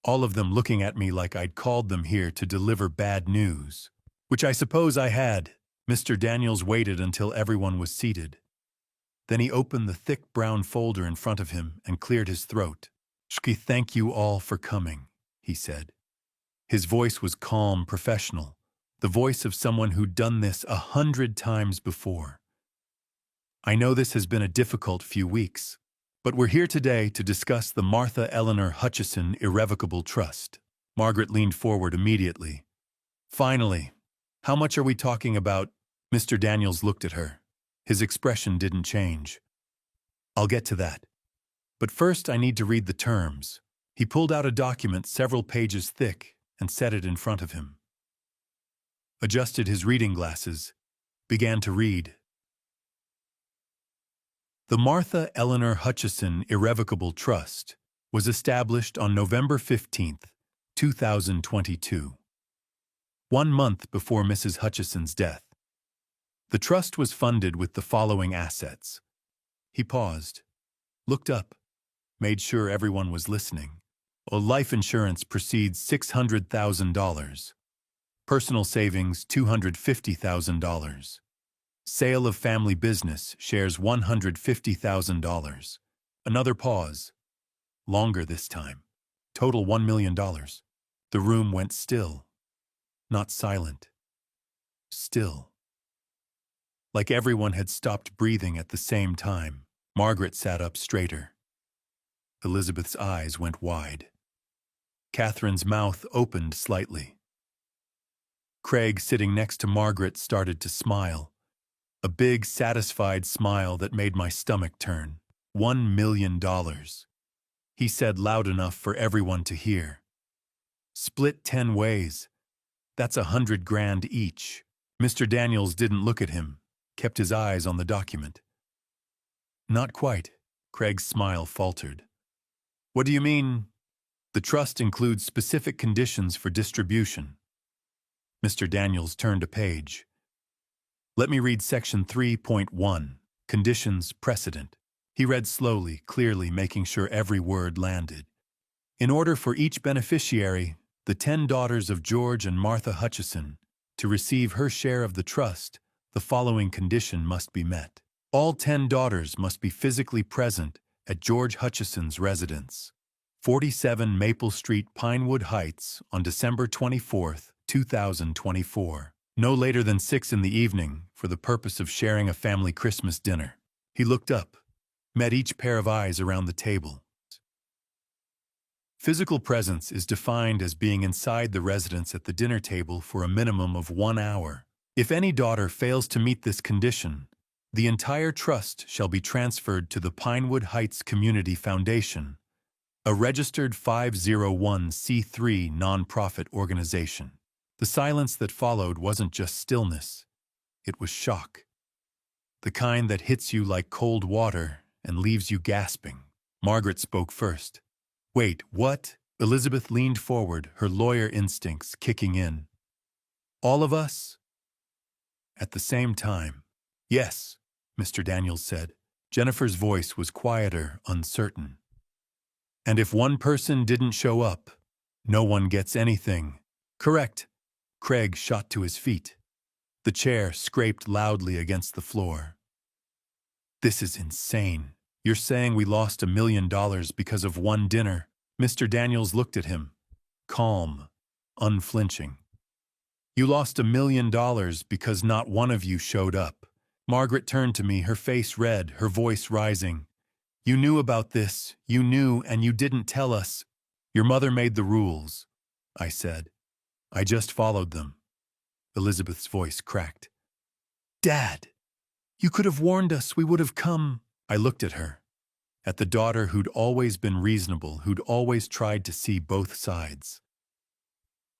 All of them looking at me like I'd called them here to deliver bad news. Which I suppose I had. Mr. Daniels waited until everyone was seated. Then he opened the thick brown folder in front of him and cleared his throat. "Thank you all for coming," he said. His voice was calm, professional, the voice of someone who'd done this 100 times before. "I know this has been a difficult few weeks, but we're here today to discuss the Martha Eleanor Hutchison Irrevocable Trust." Margaret leaned forward immediately. "Finally, how much are we talking about?" Mr. Daniels looked at her. His expression didn't change. "I'll get to that. But first I need to read the terms." He pulled out a document several pages thick and set it in front of him. Adjusted his reading glasses, began to read. The Martha Eleanor Hutchison Irrevocable Trust was established on November 15, 2022. 1 month before Mrs. Hutchison's death. The trust was funded with the following assets. He paused, looked up, made sure everyone was listening. Life insurance proceeds $600,000. Personal savings $250,000. Sale of family business shares $150,000. Another pause. Longer this time. Total $1 million. The room went still. Not silent. Still. Like everyone had stopped breathing at the same time. Margaret sat up straighter. Elizabeth's eyes went wide. Catherine's mouth opened slightly. Craig, sitting next to Margaret, started to smile. A big, satisfied smile that made my stomach turn. $1 million. He said loud enough for everyone to hear. Split 10 ways. That's $100,000 each. Mr. Daniels didn't look at him, kept his eyes on the document. Not quite. Craig's smile faltered. What do you mean? The trust includes specific conditions for distribution. Mr. Daniels turned a page. Let me read section 3.1, Conditions Precedent. He read slowly, clearly, making sure every word landed. In order for each beneficiary, the 10 daughters of George and Martha Hutchison, to receive her share of the trust, the following condition must be met. All 10 daughters must be physically present at George Hutchison's residence, 47 Maple Street, Pinewood Heights, on December 24, 2024, no later than 6 in the evening, for the purpose of sharing a family Christmas dinner. He looked up. met each pair of eyes around the table. Physical presence is defined as being inside the residence at the dinner table for a minimum of 1 hour. If any daughter fails to meet this condition, the entire trust shall be transferred to the Pinewood Heights Community Foundation, a registered 501c3 nonprofit organization. The silence that followed wasn't just stillness, it was shock. The kind that hits you like cold water and leaves you gasping. Margaret spoke first. "Wait, what?" Elizabeth leaned forward, her lawyer instincts kicking in. "All of us?" At the same time. "Yes," Mr. Daniels said. Jennifer's voice was quieter, uncertain. "And if one person didn't show up, no one gets anything." "Correct." Craig shot to his feet. The chair scraped loudly against the floor. "This is insane. You're saying we lost $1 million because of one dinner?" Mr. Daniels looked at him, calm, unflinching. "You lost $1 million because not one of you showed up." Margaret turned to me, her face red, her voice rising. "You knew about this, you knew, and you didn't tell us." "Your mother made the rules," I said. "I just followed them." Elizabeth's voice cracked. "Dad, you could have warned us, we would have come." I looked at her, at the daughter who'd always been reasonable, who'd always tried to see both sides.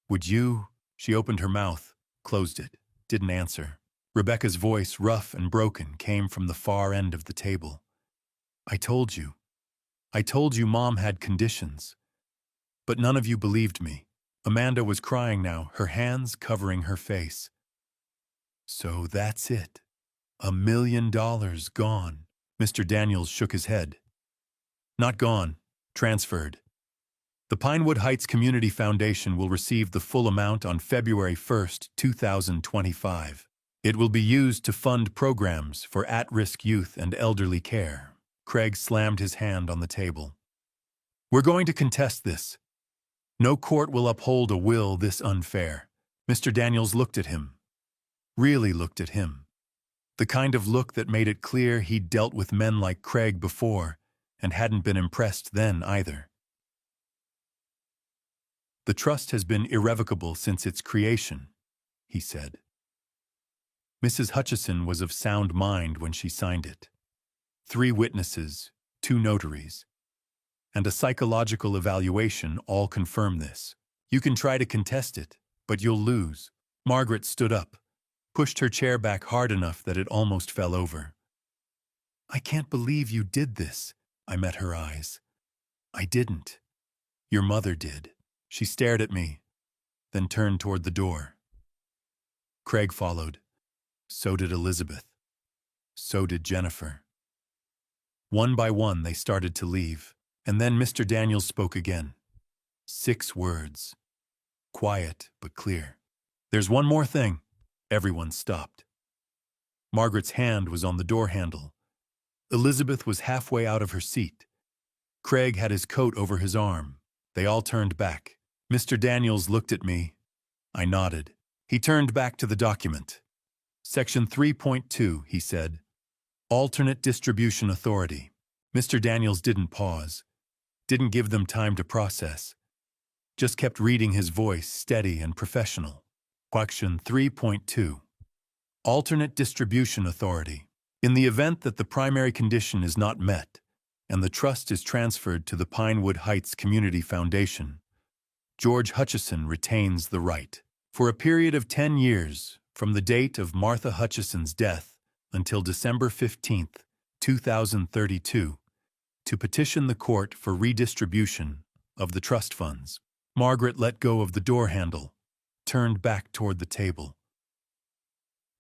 "Would you?" She opened her mouth, closed it, didn't answer. Rebecca's voice, rough and broken, came from the far end of the table. I told you Mom had conditions. But none of you believed me." Amanda was crying now, her hands covering her face. "So that's it. $1 million gone." Mr. Daniels shook his head. "Not gone, transferred. The Pinewood Heights Community Foundation will receive the full amount on February 1st, 2025. It will be used to fund programs for at-risk youth and elderly care." Craig slammed his hand on the table. "We're going to contest this. No court will uphold a will this unfair." Mr. Daniels looked at him. Really looked at him. The kind of look that made it clear he'd dealt with men like Craig before and hadn't been impressed then either. "The trust has been irrevocable since its creation," he said. Mrs. Hutchison was of sound mind when she signed it. 3 witnesses, 2 notaries, and a psychological evaluation all confirm this. "You can try to contest it, but you'll lose." Margaret stood up, pushed her chair back hard enough that it almost fell over. "I can't believe you did this." I met her eyes. "I didn't. Your mother did." She stared at me, then turned toward the door. Craig followed. So did Elizabeth. So did Jennifer. One by one, they started to leave, and then Mr. Daniels spoke again. 6 words. Quiet, but clear. "There's one more thing." Everyone stopped. Margaret's hand was on the door handle. Elizabeth was halfway out of her seat. Craig had his coat over his arm. They all turned back. Mr. Daniels looked at me. I nodded. He turned back to the document. "Section 3.2, he said. Alternate Distribution Authority." Mr. Daniels didn't pause, didn't give them time to process, just kept reading, his voice steady and professional. Section 3.2. Alternate Distribution Authority. In the event that the primary condition is not met and the trust is transferred to the Pinewood Heights Community Foundation, George Hutchison retains the right, for a period of 10 years, from the date of Martha Hutchison's death until December 15, 2032, to petition the court for redistribution of the trust funds. Margaret let go of the door handle, turned back toward the table.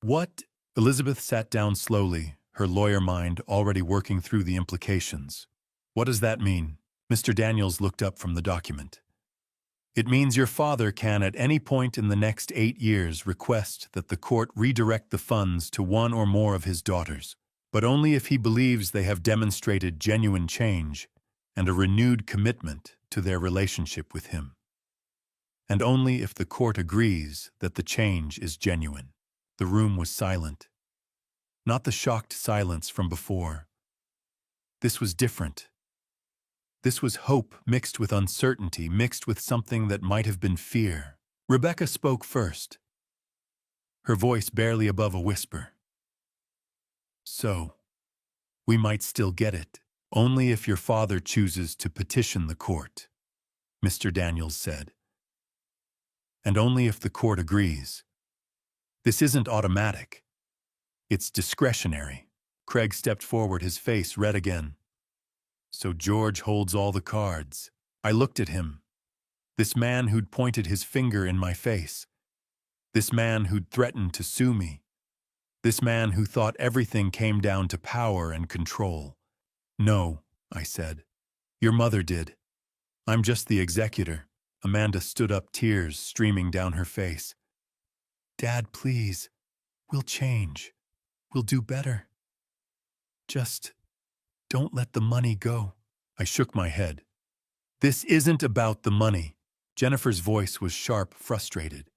"What?" Elizabeth sat down slowly, her lawyer mind already working through the implications. "What does that mean?" Mr. Daniels looked up from the document. "It means your father can at any point in the next 8 years request that the court redirect the funds to one or more of his daughters, but only if he believes they have demonstrated genuine change and a renewed commitment to their relationship with him. And only if the court agrees that the change is genuine." The room was silent. Not the shocked silence from before, This was different. This was hope mixed with uncertainty, mixed with something that might have been fear. Rebecca spoke first, her voice barely above a whisper. So, we might still get it, only if your father chooses to petition the court, Mr. Daniels said. And only if the court agrees. This isn't automatic. It's discretionary. Craig stepped forward, his face red again. So George holds all the cards. I looked at him. This man who'd pointed his finger in my face. This man who'd threatened to sue me. This man who thought everything came down to power and control. No, I said. Your mother did. I'm just the executor. Amanda stood up, tears streaming down her face. Dad, please. We'll change. We'll do better. Just don't let the money go. I shook my head. This isn't about the money. Jennifer's voice was sharp, frustrated.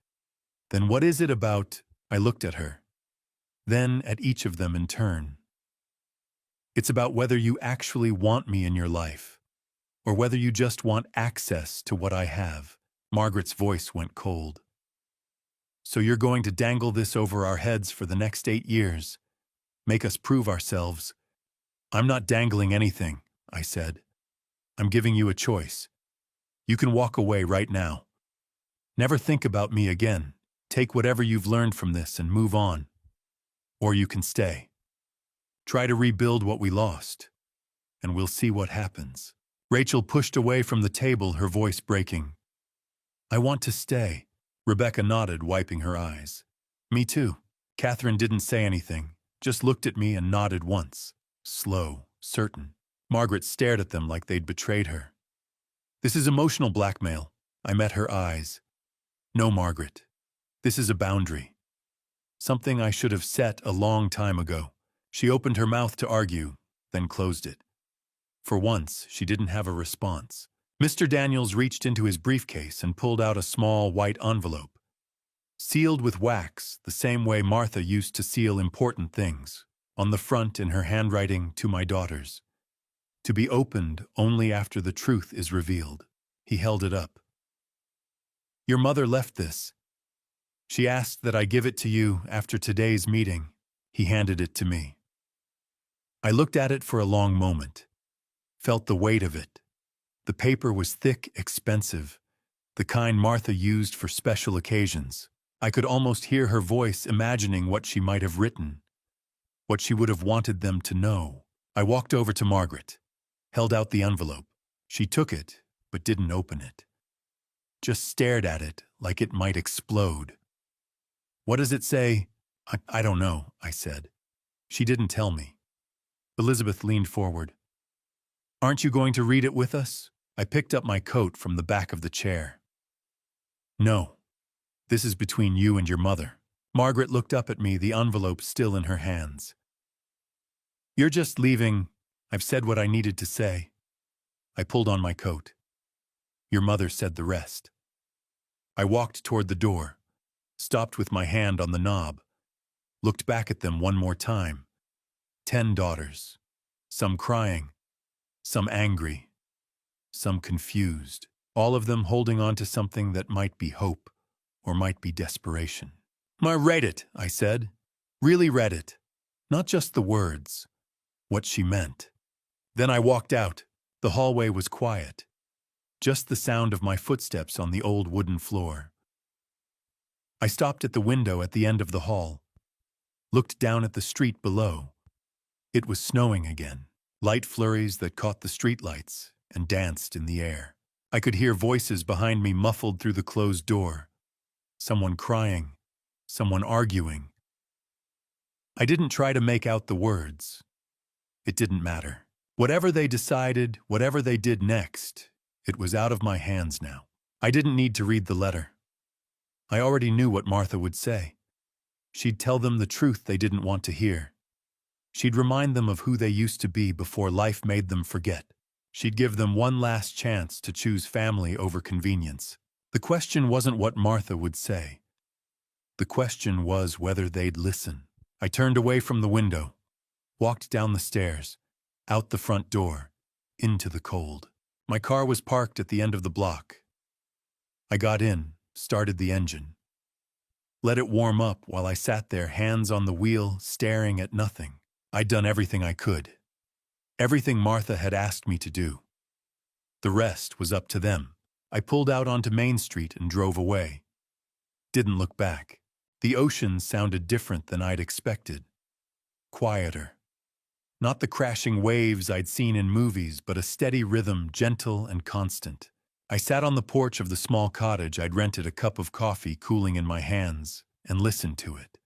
Then what is it about? I looked at her. Then at each of them in turn. It's about whether you actually want me in your life, or whether you just want access to what I have. Margaret's voice went cold. So you're going to dangle this over our heads for the next 8 years, make us prove ourselves. I'm not dangling anything, I said. I'm giving you a choice. You can walk away right now. Never think about me again. Take whatever you've learned from this and move on. Or you can stay. Try to rebuild what we lost, and we'll see what happens. Rachel pushed away from the table, her voice breaking. I want to stay. Rebecca nodded, wiping her eyes. Me too. Catherine didn't say anything, just looked at me and nodded once. Slow, certain. Margaret stared at them like they'd betrayed her. This is emotional blackmail. I met her eyes. No, Margaret. This is a boundary. Something I should have set a long time ago. She opened her mouth to argue, then closed it. For once, she didn't have a response. Mr. Daniels reached into his briefcase and pulled out a small white envelope, sealed with wax the same way Martha used to seal important things. On the front, in her handwriting, to my daughters. To be opened only after the truth is revealed. He held it up. Your mother left this. She asked that I give it to you after today's meeting. He handed it to me. I looked at it for a long moment, felt the weight of it. The paper was thick, expensive, the kind Martha used for special occasions. I could almost hear her voice imagining what she might have written, what she would have wanted them to know. I walked over to Margaret, held out the envelope. She took it, but didn't open it. Just stared at it like it might explode. What does it say? I don't know, I said. She didn't tell me. Elizabeth leaned forward. Aren't you going to read it with us? I picked up my coat from the back of the chair. No. This is between you and your mother. Margaret looked up at me, the envelope still in her hands. You're just leaving. I've said what I needed to say. I pulled on my coat. Your mother said the rest. I walked toward the door, stopped with my hand on the knob, looked back at them one more time. 10 daughters, some crying, some angry, some confused, all of them holding on to something that might be hope or might be desperation. I read it, I said. Really read it. Not just the words, what she meant. Then I walked out. The hallway was quiet. Just the sound of my footsteps on the old wooden floor. I stopped at the window at the end of the hall, looked down at the street below. It was snowing again, light flurries that caught the streetlights and danced in the air. I could hear voices behind me muffled through the closed door. Someone crying, someone arguing. I didn't try to make out the words. It didn't matter. Whatever they decided, whatever they did next, it was out of my hands now. I didn't need to read the letter. I already knew what Martha would say. She'd tell them the truth they didn't want to hear. She'd remind them of who they used to be before life made them forget. She'd give them one last chance to choose family over convenience. The question wasn't what Martha would say. The question was whether they'd listen. I turned away from the window, walked down the stairs. Out the front door, into the cold. My car was parked at the end of the block. I got in, started the engine. Let it warm up while I sat there, hands on the wheel, staring at nothing. I'd done everything I could. Everything Martha had asked me to do. The rest was up to them. I pulled out onto Main Street and drove away. Didn't look back. The ocean sounded different than I'd expected. Quieter. Not the crashing waves I'd seen in movies, but a steady rhythm, gentle and constant. I sat on the porch of the small cottage I'd rented, a cup of coffee cooling in my hands, and listened to it.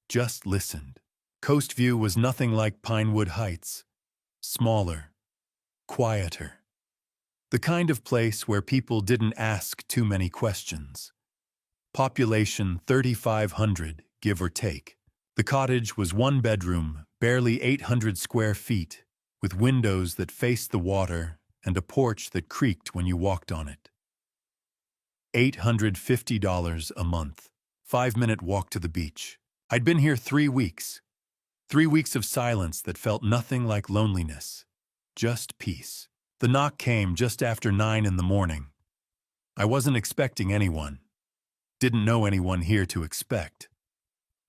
Just listened. Coast View was nothing like Pinewood Heights. Smaller. Quieter. The kind of place where people didn't ask too many questions. Population 3,500, give or take. The cottage was one bedroom, barely 800 square feet, with windows that faced the water and a porch that creaked when you walked on it. $850 a month. 5-minute walk to the beach. I'd been here 3 weeks. 3 weeks of silence that felt nothing like loneliness. Just peace. The knock came just after 9 in the morning. I wasn't expecting anyone. Didn't know anyone here to expect.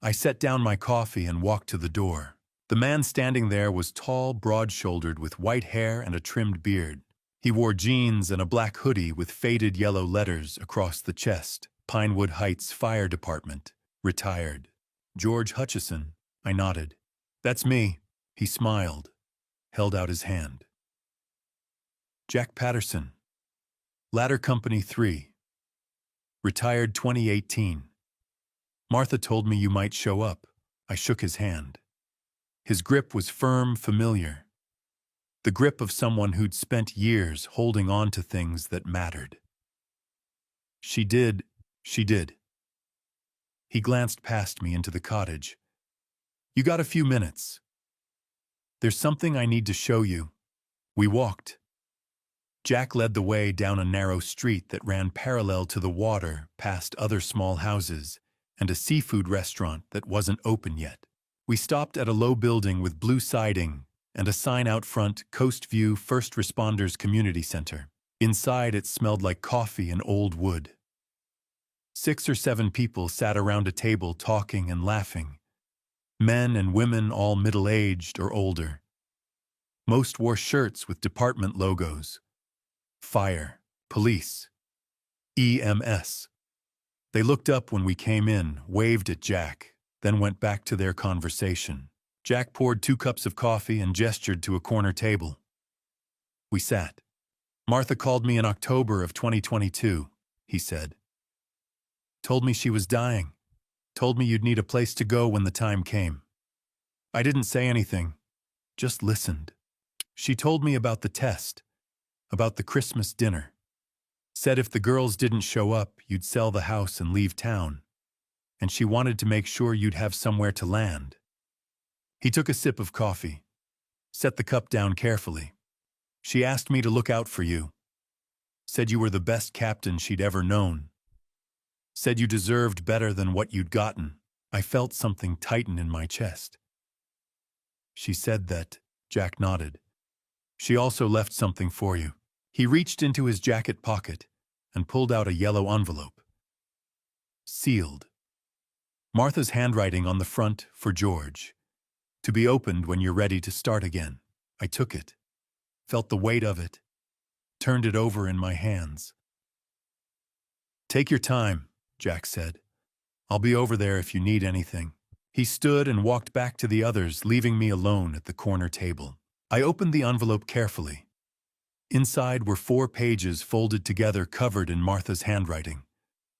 I set down my coffee and walked to the door. The man standing there was tall, broad-shouldered, with white hair and a trimmed beard. He wore jeans and a black hoodie with faded yellow letters across the chest. Pinewood Heights Fire Department. Retired. George Hutchison. I nodded. That's me. He smiled, held out his hand. Jack Patterson. Ladder Company 3. Retired 2018. Martha told me you might show up. I shook his hand. His grip was firm, familiar. The grip of someone who'd spent years holding on to things that mattered. She did. He glanced past me into the cottage. You got a few minutes? There's something I need to show you. We walked. Jack led the way down a narrow street that ran parallel to the water, past other small houses, and a seafood restaurant that wasn't open yet. We stopped at a low building with blue siding and a sign out front, Coast View First Responders Community Center. Inside, it smelled like coffee and old wood. 6 or 7 people sat around a table talking and laughing. Men and women, all middle-aged or older. Most wore shirts with department logos. Fire, police, EMS. They looked up when we came in, waved at Jack, then went back to their conversation. Jack poured 2 cups of coffee and gestured to a corner table. We sat. Martha called me in October of 2022, he said. Told me she was dying. Told me you'd need a place to go when the time came. I didn't say anything, just listened. She told me about the test, about the Christmas dinner. Said if the girls didn't show up, you'd sell the house and leave town. And she wanted to make sure you'd have somewhere to land. He took a sip of coffee, set the cup down carefully. She asked me to look out for you. Said you were the best captain she'd ever known. Said you deserved better than what you'd gotten. I felt something tighten in my chest. She said that. Jack nodded. She also left something for you. He reached into his jacket pocket and pulled out a yellow envelope. Sealed. Martha's handwriting on the front for George. To be opened when you're ready to start again. I took it. Felt the weight of it. Turned it over in my hands. Take your time, Jack said. I'll be over there if you need anything. He stood and walked back to the others, leaving me alone at the corner table. I opened the envelope carefully. Inside were 4 pages folded together, covered in Martha's handwriting.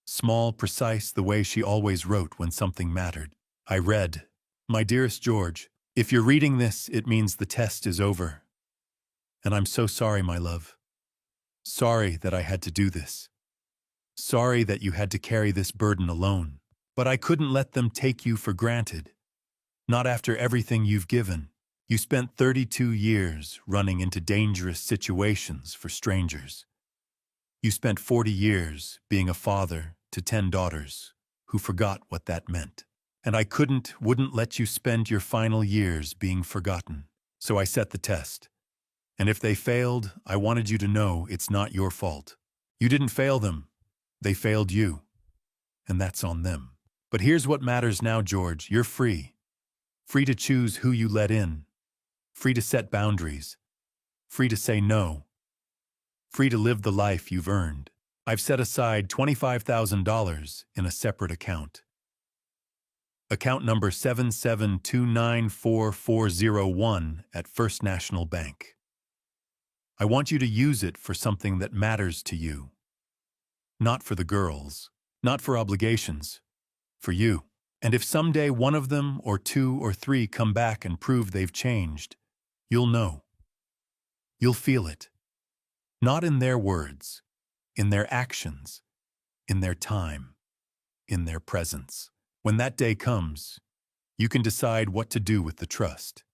Small, precise, the way she always wrote when something mattered. I read, My dearest George, if you're reading this, it means the test is over. And I'm so sorry, my love. Sorry that I had to do this. Sorry that you had to carry this burden alone. But I couldn't let them take you for granted. Not after everything you've given. You spent 32 years running into dangerous situations for strangers. You spent 40 years being a father to 10 daughters who forgot what that meant. And I wouldn't let you spend your final years being forgotten. So I set the test. And if they failed, I wanted you to know it's not your fault. You didn't fail them. They failed you. And that's on them. But here's what matters now, George. You're free. Free to choose who you let in. Free to set boundaries. Free to say no. Free to live the life you've earned. I've set aside $25,000 in a separate account. Account number 772944401 at First National Bank. I want you to use it for something that matters to you. Not for the girls, not for obligations, for you. And if someday one of them or two or three come back and prove they've changed, you'll know. You'll feel it. Not in their words, in their actions, in their time, in their presence. When that day comes, you can decide what to do with the trust.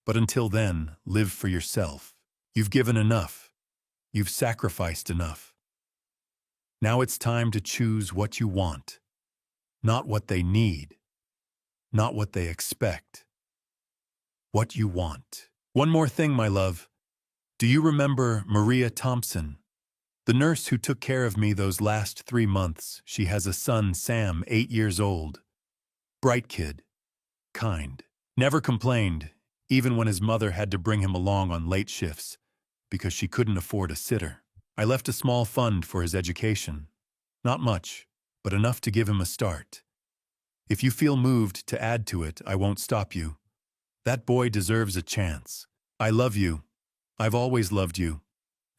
But until then, live for yourself. You've given enough. You've sacrificed enough. Now it's time to choose what you want, not what they need, not what they expect. What you want. One more thing, my love. Do you remember Maria Thompson? The nurse who took care of me those last 3 months. She has a son, Sam, 8 years old. Bright kid. Kind. Never complained, even when his mother had to bring him along on late shifts, because she couldn't afford a sitter. I left a small fund for his education. Not much, but enough to give him a start. If you feel moved to add to it, I won't stop you. That boy deserves a chance. I love you. I've always loved you.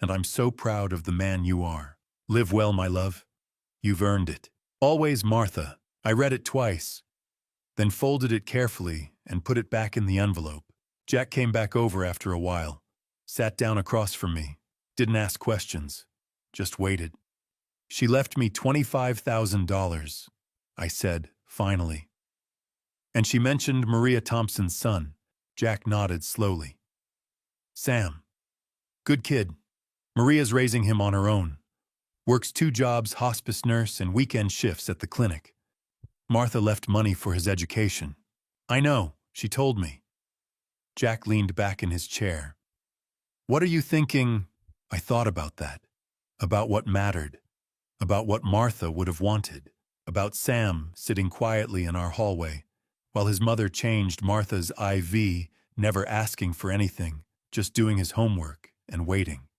And I'm so proud of the man you are. Live well, my love. You've earned it. Always, Martha. I read it twice, then folded it carefully and put it back in the envelope. Jack came back over after a while, sat down across from me, didn't ask questions, just waited. She left me $25,000, I said, finally. And she mentioned Maria Thompson's son. Jack nodded slowly. Sam. Good kid. Maria's raising him on her own. Works 2 jobs, hospice nurse and weekend shifts at the clinic. Martha left money for his education. I know, she told me. Jack leaned back in his chair. What are you thinking? I thought about that. About what mattered. About what Martha would have wanted. About Sam sitting quietly in our hallway, while his mother changed Martha's IV, never asking for anything, just doing his homework and waiting.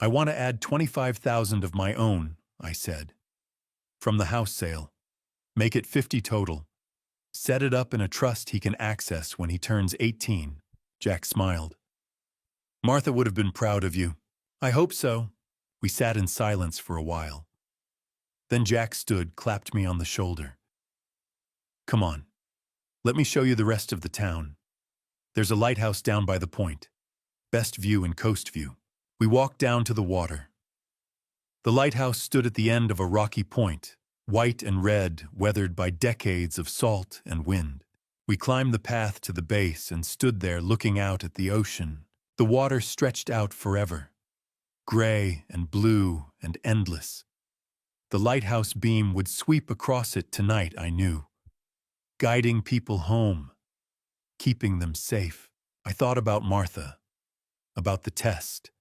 I want to add $25,000 of my own, I said. From the house sale. Make it 50 total. Set it up in a trust he can access when he turns 18. Jack smiled. Martha would have been proud of you. I hope so. We sat in silence for a while. Then Jack stood, clapped me on the shoulder. Come on. Let me show you the rest of the town. There's a lighthouse down by the point. Best view in Coast View. We walked down to the water. The lighthouse stood at the end of a rocky point, white and red, weathered by decades of salt and wind. We climbed the path to the base and stood there looking out at the ocean. The water stretched out forever, gray and blue and endless. The lighthouse beam would sweep across it tonight, I knew, guiding people home, keeping them safe. I thought about Martha, about the test,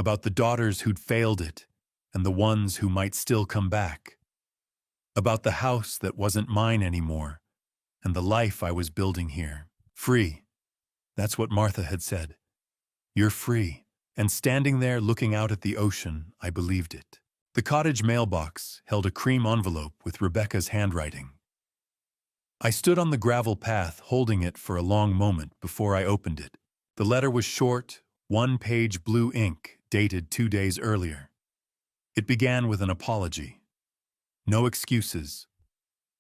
about the daughters who'd failed it and the ones who might still come back, about the house that wasn't mine anymore and the life I was building here. Free. That's what Martha had said. You're free. And standing there looking out at the ocean, I believed it. The cottage mailbox held a cream envelope with Rebecca's handwriting. I stood on the gravel path holding it for a long moment before I opened it. The letter was short, 1-page blue ink, dated 2 days earlier. It began with an apology. No excuses.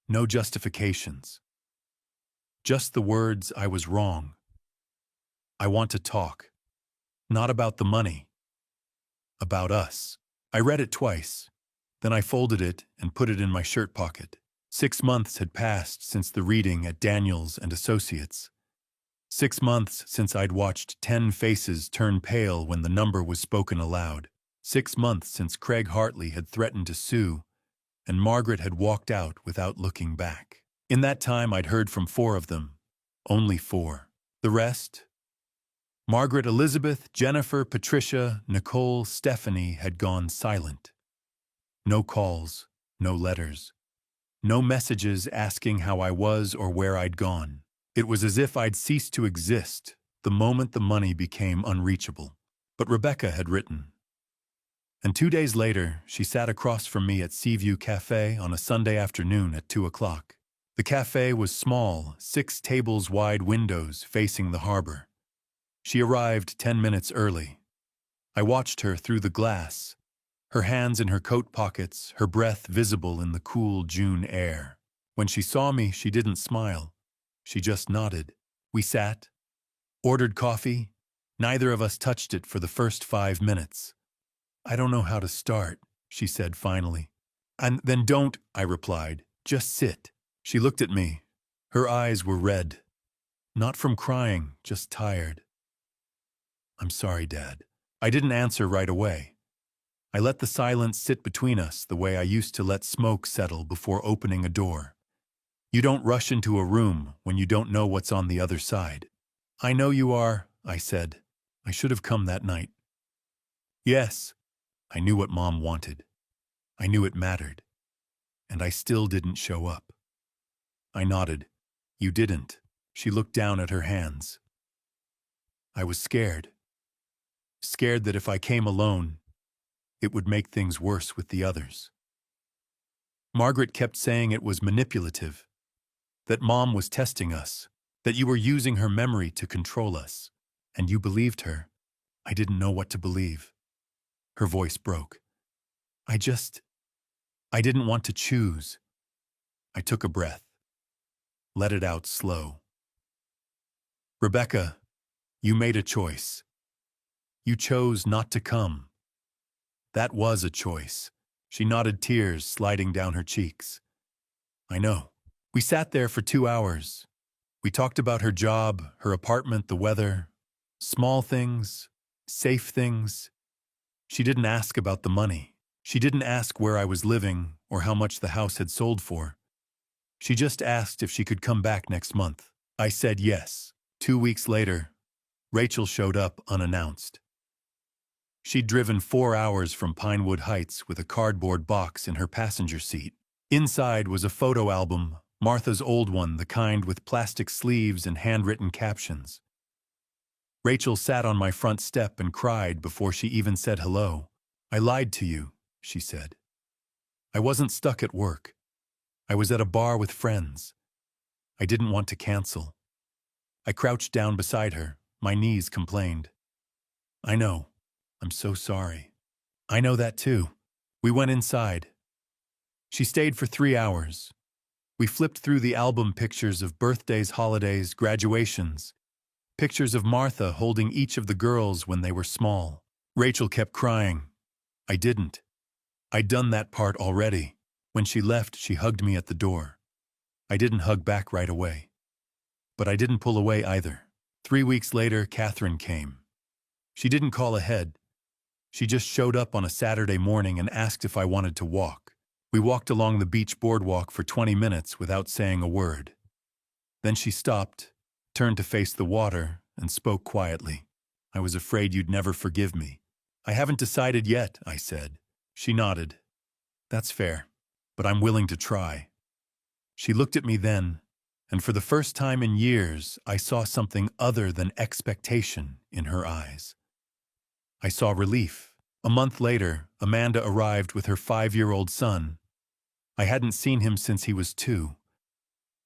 No justifications. Just the words, I was wrong. I want to talk. Not about the money. About us. I read it twice. Then I folded it and put it in my shirt pocket. 6 months had passed since the reading at Daniels and Associates. 6 months since I'd watched 10 faces turn pale when the number was spoken aloud. 6 months since Craig Hartley had threatened to sue, and Margaret had walked out without looking back. In that time, I'd heard from 4 of them. Only 4. The rest, Margaret, Elizabeth, Jennifer, Patricia, Nicole, Stephanie had gone silent. No calls, no letters, no messages asking how I was or where I'd gone. It was as if I'd ceased to exist the moment the money became unreachable. But Rebecca had written. And 2 days later, she sat across from me at Seaview Cafe on a Sunday afternoon at 2 o'clock. The cafe was small, 6 tables wide windows facing the harbor. She arrived 10 minutes early. I watched her through the glass, her hands in her coat pockets, her breath visible in the cool June air. When she saw me, she didn't smile. She just nodded. We sat, ordered coffee. Neither of us touched it for the first 5 minutes. "I don't know how to start," she said finally. "And then don't," I replied. "Just sit." She looked at me. Her eyes were red. Not from crying, just tired. "I'm sorry, Dad." I didn't answer right away. I let the silence sit between us the way I used to let smoke settle before opening a door. You don't rush into a room when you don't know what's on the other side. "I know you are," I said. "I should have come that night." "Yes." I knew what Mom wanted. I knew it mattered. And I still didn't show up. I nodded. "You didn't." She looked down at her hands. I was scared. Scared that if I came alone, it would make things worse with the others. Margaret kept saying it was manipulative, that Mom was testing us, that you were using her memory to control us. And you believed her. I didn't know what to believe. Her voice broke. I didn't want to choose. I took a breath. Let it out slow. "Rebecca, you made a choice. You chose not to come. That was a choice." She nodded, tears sliding down her cheeks. "I know." We sat there for 2 hours. We talked about her job, her apartment, the weather, small things, safe things. She didn't ask about the money. She didn't ask where I was living or how much the house had sold for. She just asked if she could come back next month. I said yes. 2 weeks later, Rachel showed up unannounced. She'd driven 4 hours from Pinewood Heights with a cardboard box in her passenger seat. Inside was a photo album, Martha's old one, the kind with plastic sleeves and handwritten captions. Rachel sat on my front step and cried before she even said hello. "I lied to you," she said. "I wasn't stuck at work. I was at a bar with friends. I didn't want to cancel." I crouched down beside her. My knees complained. "I know. I'm so sorry." "I know that too." We went inside. She stayed for 3 hours. We flipped through the album pictures of birthdays, holidays, graduations. Pictures of Martha holding each of the girls when they were small. Rachel kept crying. I didn't. I'd done that part already. When she left, she hugged me at the door. I didn't hug back right away. But I didn't pull away either. 3 weeks later, Catherine came. She didn't call ahead. She just showed up on a Saturday morning and asked if I wanted to walk. We walked along the beach boardwalk for 20 minutes without saying a word. Then she stopped, turned to face the water, and spoke quietly. "I was afraid you'd never forgive me." "I haven't decided yet," I said. She nodded. "That's fair, but I'm willing to try." She looked at me then, and for the first time in years, I saw something other than expectation in her eyes. I saw relief. A month later, Amanda arrived with her 5-year-old son. I hadn't seen him since he was 2.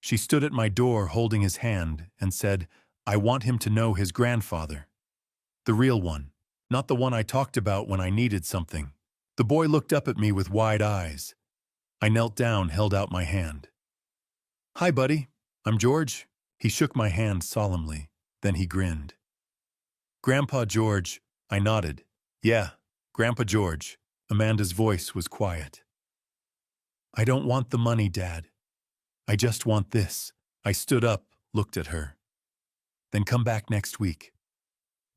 She stood at my door holding his hand and said, "I want him to know his grandfather. The real one, not the one I talked about when I needed something." The boy looked up at me with wide eyes. I knelt down, held out my hand. "Hi, buddy. I'm George." He shook my hand solemnly. Then he grinned. "Grandpa George." I nodded. "Yeah, Grandpa George." Amanda's voice was quiet. "I don't want the money, Dad. I just want this." I stood up, looked at her. "Then come back next week.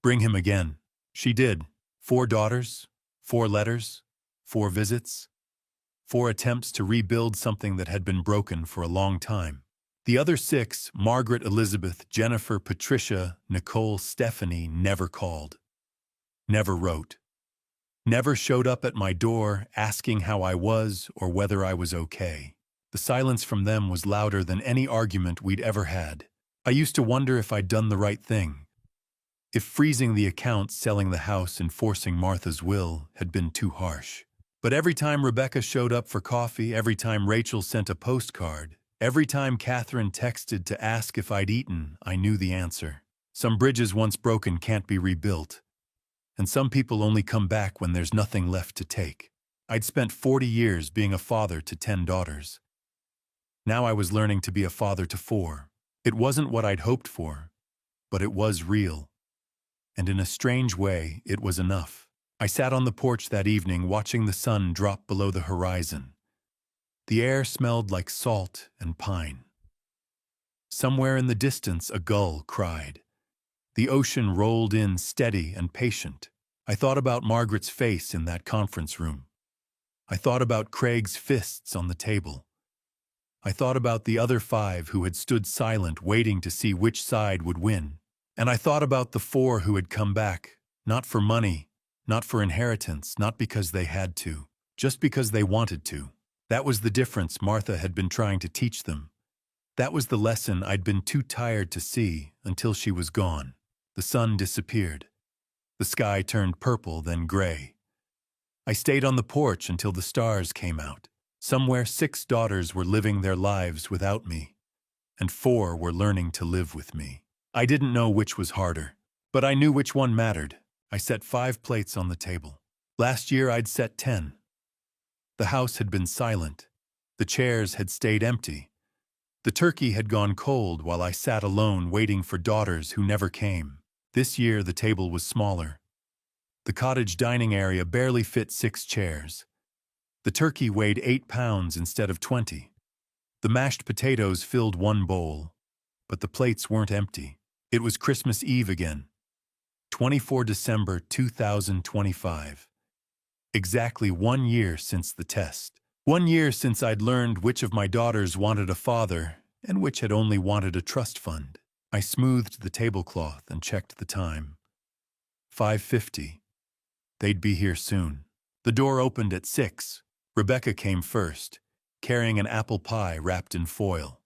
Bring him again." She did. 4 daughters, 4 letters, 4 visits, 4 attempts to rebuild something that had been broken for a long time. The other six, Margaret, Elizabeth, Jennifer, Patricia, Nicole, Stephanie, never called, never wrote, never showed up at my door asking how I was or whether I was okay. The silence from them was louder than any argument we'd ever had. I used to wonder if I'd done the right thing, if freezing the accounts, selling the house, and forcing Martha's will had been too harsh. But every time Rebecca showed up for coffee, every time Rachel sent a postcard, every time Catherine texted to ask if I'd eaten, I knew the answer. Some bridges once broken can't be rebuilt, and some people only come back when there's nothing left to take. I'd spent 40 years being a father to 10 daughters. Now I was learning to be a father to 4. It wasn't what I'd hoped for, but it was real. And in a strange way, it was enough. I sat on the porch that evening watching the sun drop below the horizon. The air smelled like salt and pine. Somewhere in the distance, a gull cried. The ocean rolled in steady and patient. I thought about Margaret's face in that conference room. I thought about Craig's fists on the table. I thought about the other 5 who had stood silent, waiting to see which side would win. And I thought about the 4 who had come back, not for money, not for inheritance, not because they had to, just because they wanted to. That was the difference Martha had been trying to teach them. That was the lesson I'd been too tired to see until she was gone. The sun disappeared. The sky turned purple, then gray. I stayed on the porch until the stars came out. Somewhere 6 daughters were living their lives without me, and 4 were learning to live with me. I didn't know which was harder, but I knew which one mattered. I set 5 plates on the table. Last year I'd set 10. The house had been silent. The chairs had stayed empty. The turkey had gone cold while I sat alone waiting for daughters who never came. This year the table was smaller. The cottage dining area barely fit 6 chairs. The turkey weighed 8 pounds instead of 20. The mashed potatoes filled 1 bowl, but the plates weren't empty. It was Christmas Eve again. 24 December 2025. Exactly 1 year since the test. 1 year since I'd learned which of my daughters wanted a father and which had only wanted a trust fund. I smoothed the tablecloth and checked the time. 5:50. They'd be here soon. The door opened at 6. Rebecca came first, carrying an apple pie wrapped in foil.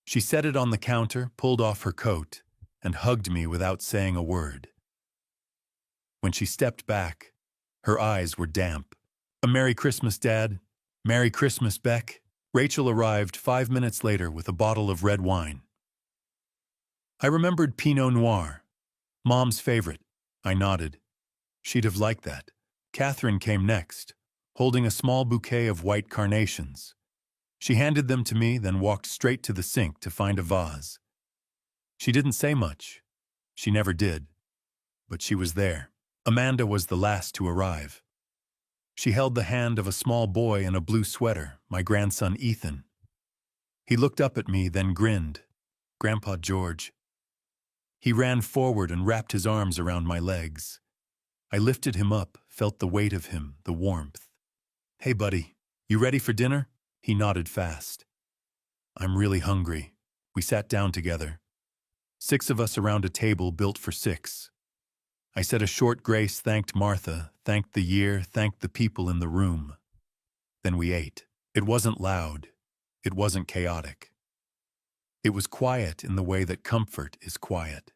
She set it on the counter, pulled off her coat, and hugged me without saying a word. When she stepped back, her eyes were damp. "A Merry Christmas, Dad. Merry Christmas, Beck." Rachel arrived 5 minutes later with a bottle of red wine. I remembered Pinot Noir, Mom's favorite. I nodded. She'd have liked that. Catherine came next, holding a small bouquet of white carnations. She handed them to me, then walked straight to the sink to find a vase. She didn't say much. She never did. But she was there. Amanda was the last to arrive. She held the hand of a small boy in a blue sweater, my grandson Ethan. He looked up at me, then grinned. "Grandpa George." He ran forward and wrapped his arms around my legs. I lifted him up, felt the weight of him, the warmth. "Hey, buddy, you ready for dinner?" He nodded fast. "I'm really hungry." We sat down together. 6 of us around a table built for 6. I said a short grace, thanked Martha, thanked the year, thanked the people in the room. Then we ate. It wasn't loud. It wasn't chaotic. It was quiet in the way that comfort is quiet.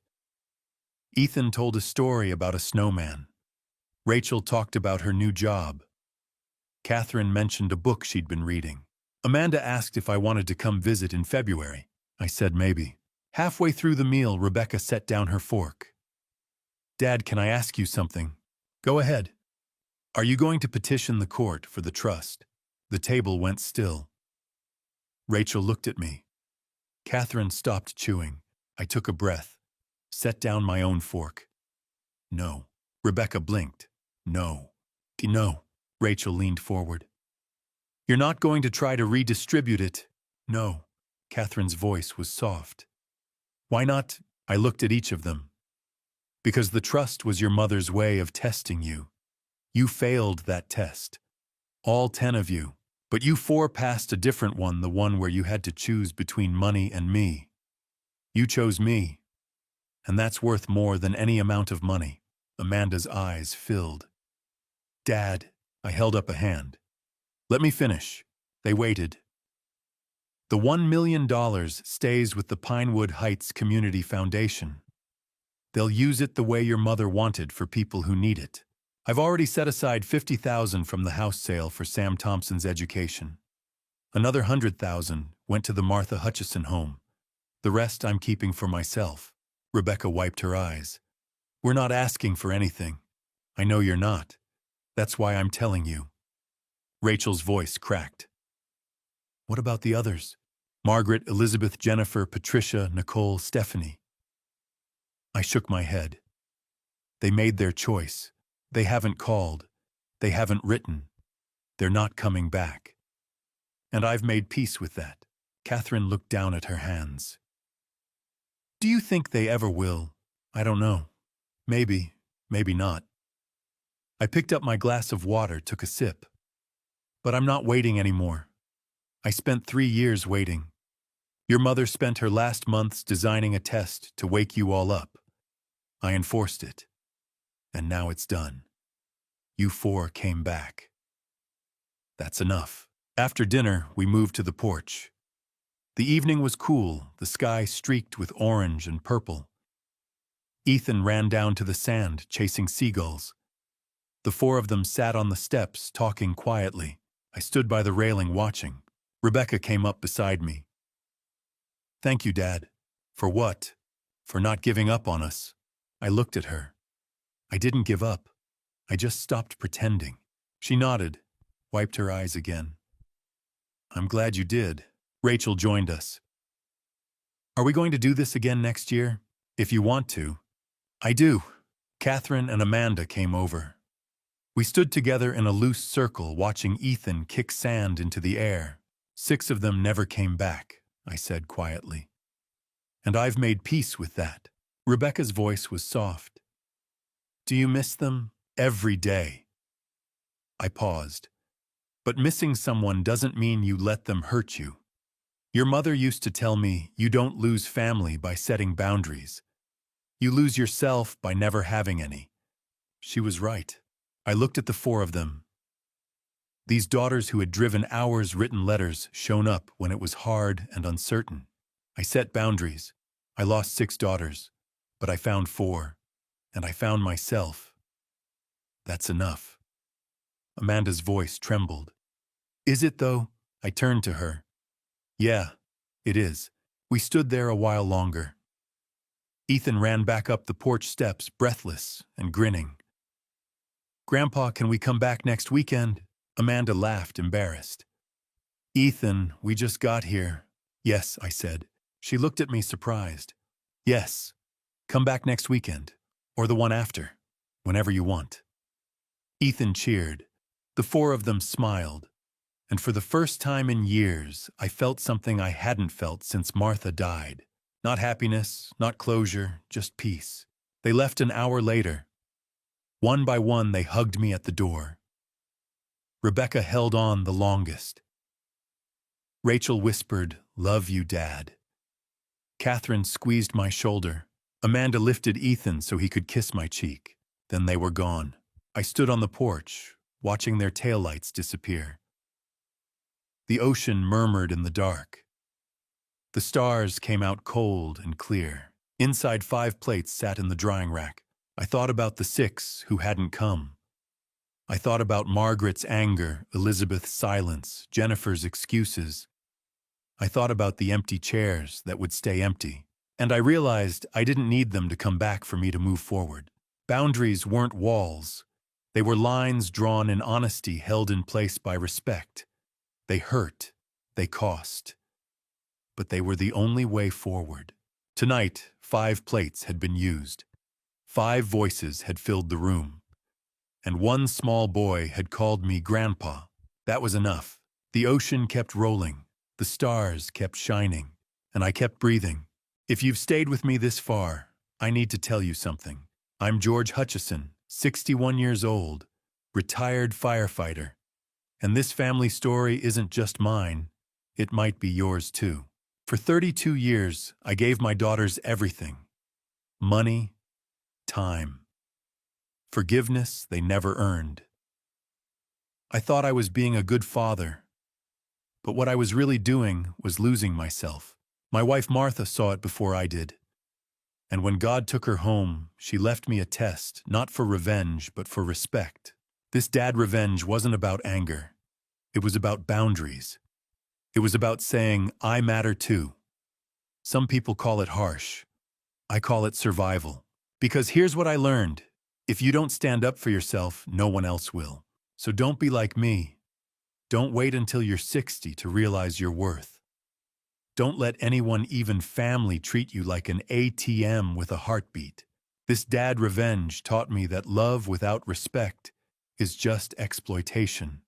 Ethan told a story about a snowman. Rachel talked about her new job. Catherine mentioned a book she'd been reading. Amanda asked if I wanted to come visit in February. I said maybe. Halfway through the meal, Rebecca set down her fork. "Dad, can I ask you something?" "Go ahead." "Are you going to petition the court for the trust?" The table went still. Rachel looked at me. Catherine stopped chewing. I took a breath, set down my own fork. "No." Rebecca blinked. "No." "No." Rachel leaned forward. "You're not going to try to redistribute it?" "No." Catherine's voice was soft. "Why not?" I looked at each of them. "Because the trust was your mother's way of testing you. You failed that test. All 10 of you. But you four passed a different one, the one where you had to choose between money and me. You chose me, and that's worth more than any amount of money. Amanda's eyes filled. Dad, I held up a hand. Let me finish. They waited. The $1 million stays with the Pinewood Heights Community Foundation. They'll use it the way your mother wanted for people who need it. I've already set aside $50,000 from the house sale for Sam Thompson's education. Another $100,000 went to the Martha Hutchison home. The rest I'm keeping for myself. Rebecca wiped her eyes. We're not asking for anything. I know you're not. That's why I'm telling you. Rachel's voice cracked. What about the others? Margaret, Elizabeth, Jennifer, Patricia, Nicole, Stephanie. I shook my head. They made their choice. They haven't called. They haven't written. They're not coming back. And I've made peace with that. Catherine looked down at her hands. Do you think they ever will? I don't know. Maybe, maybe not. I picked up my glass of water, took a sip. But I'm not waiting anymore. I spent 3 years waiting. Your mother spent her last months designing a test to wake you all up. I enforced it. And now it's done. You four came back. That's enough. After dinner, we moved to the porch. The evening was cool, the sky streaked with orange and purple. Ethan ran down to the sand, chasing seagulls. The four of them sat on the steps, talking quietly. I stood by the railing watching. Rebecca came up beside me. Thank you, Dad. For what? For not giving up on us. I looked at her. I didn't give up. I just stopped pretending. She nodded, wiped her eyes again. I'm glad you did. Rachel joined us. Are we going to do this again next year? If you want to. I do. Catherine and Amanda came over. We stood together in a loose circle watching Ethan kick sand into the air. 6 of them never came back, I said quietly. And I've made peace with that. Rebecca's voice was soft. Do you miss them? Every day. I paused. But missing someone doesn't mean you let them hurt you. Your mother used to tell me you don't lose family by setting boundaries. You lose yourself by never having any. She was right. I looked at the 4 of them. These daughters who had driven hours written letters shown up when it was hard and uncertain. I set boundaries. I lost 6 daughters, but I found 4, and I found myself. That's enough. Amanda's voice trembled. Is it though? I turned to her. Yeah, it is. We stood there a while longer. Ethan ran back up the porch steps, breathless and grinning. Grandpa, can we come back next weekend? Amanda laughed, embarrassed. Ethan, we just got here. Yes, I said. She looked at me surprised. Yes. Come back next weekend. Or the one after. Whenever you want. Ethan cheered. The 4 of them smiled. And for the first time in years, I felt something I hadn't felt since Martha died. Not happiness, not closure, just peace. They left an hour later. One by one, they hugged me at the door. Rebecca held on the longest. Rachel whispered, "Love you, Dad." Catherine squeezed my shoulder. Amanda lifted Ethan so he could kiss my cheek. Then they were gone. I stood on the porch, watching their taillights disappear. The ocean murmured in the dark. The stars came out cold and clear. Inside 5 plates sat in the drying rack. I thought about the 6 who hadn't come. I thought about Margaret's anger, Elizabeth's silence, Jennifer's excuses. I thought about the empty chairs that would stay empty. And I realized I didn't need them to come back for me to move forward. Boundaries weren't walls. They were lines drawn in honesty, held in place by respect. They hurt. They cost. But they were the only way forward. Tonight, 5 plates had been used. 5 voices had filled the room. And one small boy had called me Grandpa. That was enough. The ocean kept rolling. The stars kept shining. And I kept breathing. If you've stayed with me this far, I need to tell you something. I'm George Hutchison, 61 years old, retired firefighter. And this family story isn't just mine, it might be yours too. For 32 years, I gave my daughters everything: money, time, forgiveness they never earned. I thought I was being a good father, but what I was really doing was losing myself. My wife Martha saw it before I did. And when God took her home, she left me a test, not for revenge, but for respect. This dad revenge wasn't about anger. It was about boundaries. It was about saying, I matter too. Some people call it harsh. I call it survival. Because here's what I learned. If you don't stand up for yourself, no one else will. So don't be like me. Don't wait until you're 60 to realize your worth. Don't let anyone, even family, treat you like an ATM with a heartbeat. This dad revenge taught me that love without respect is just exploitation.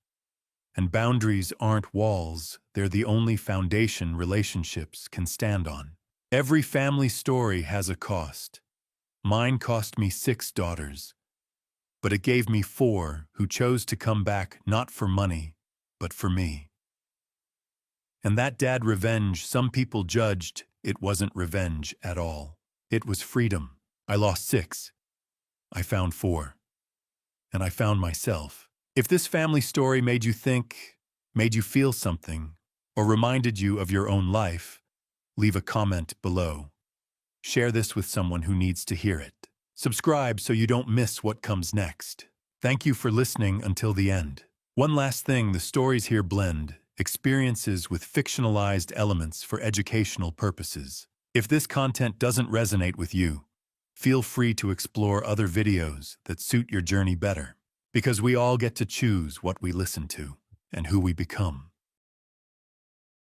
And boundaries aren't walls, they're the only foundation relationships can stand on. Every family story has a cost. Mine cost me 6 daughters, but it gave me 4 who chose to come back not for money, but for me. And that dad revenge, some people judged, it wasn't revenge at all. It was freedom. I lost 6. I found 4. And I found myself. If this family story made you think, made you feel something, or reminded you of your own life, leave a comment below. Share this with someone who needs to hear it. Subscribe so you don't miss what comes next. Thank you for listening until the end. One last thing, the stories here blend experiences with fictionalized elements for educational purposes. If this content doesn't resonate with you, feel free to explore other videos that suit your journey better, because we all get to choose what we listen to and who we become.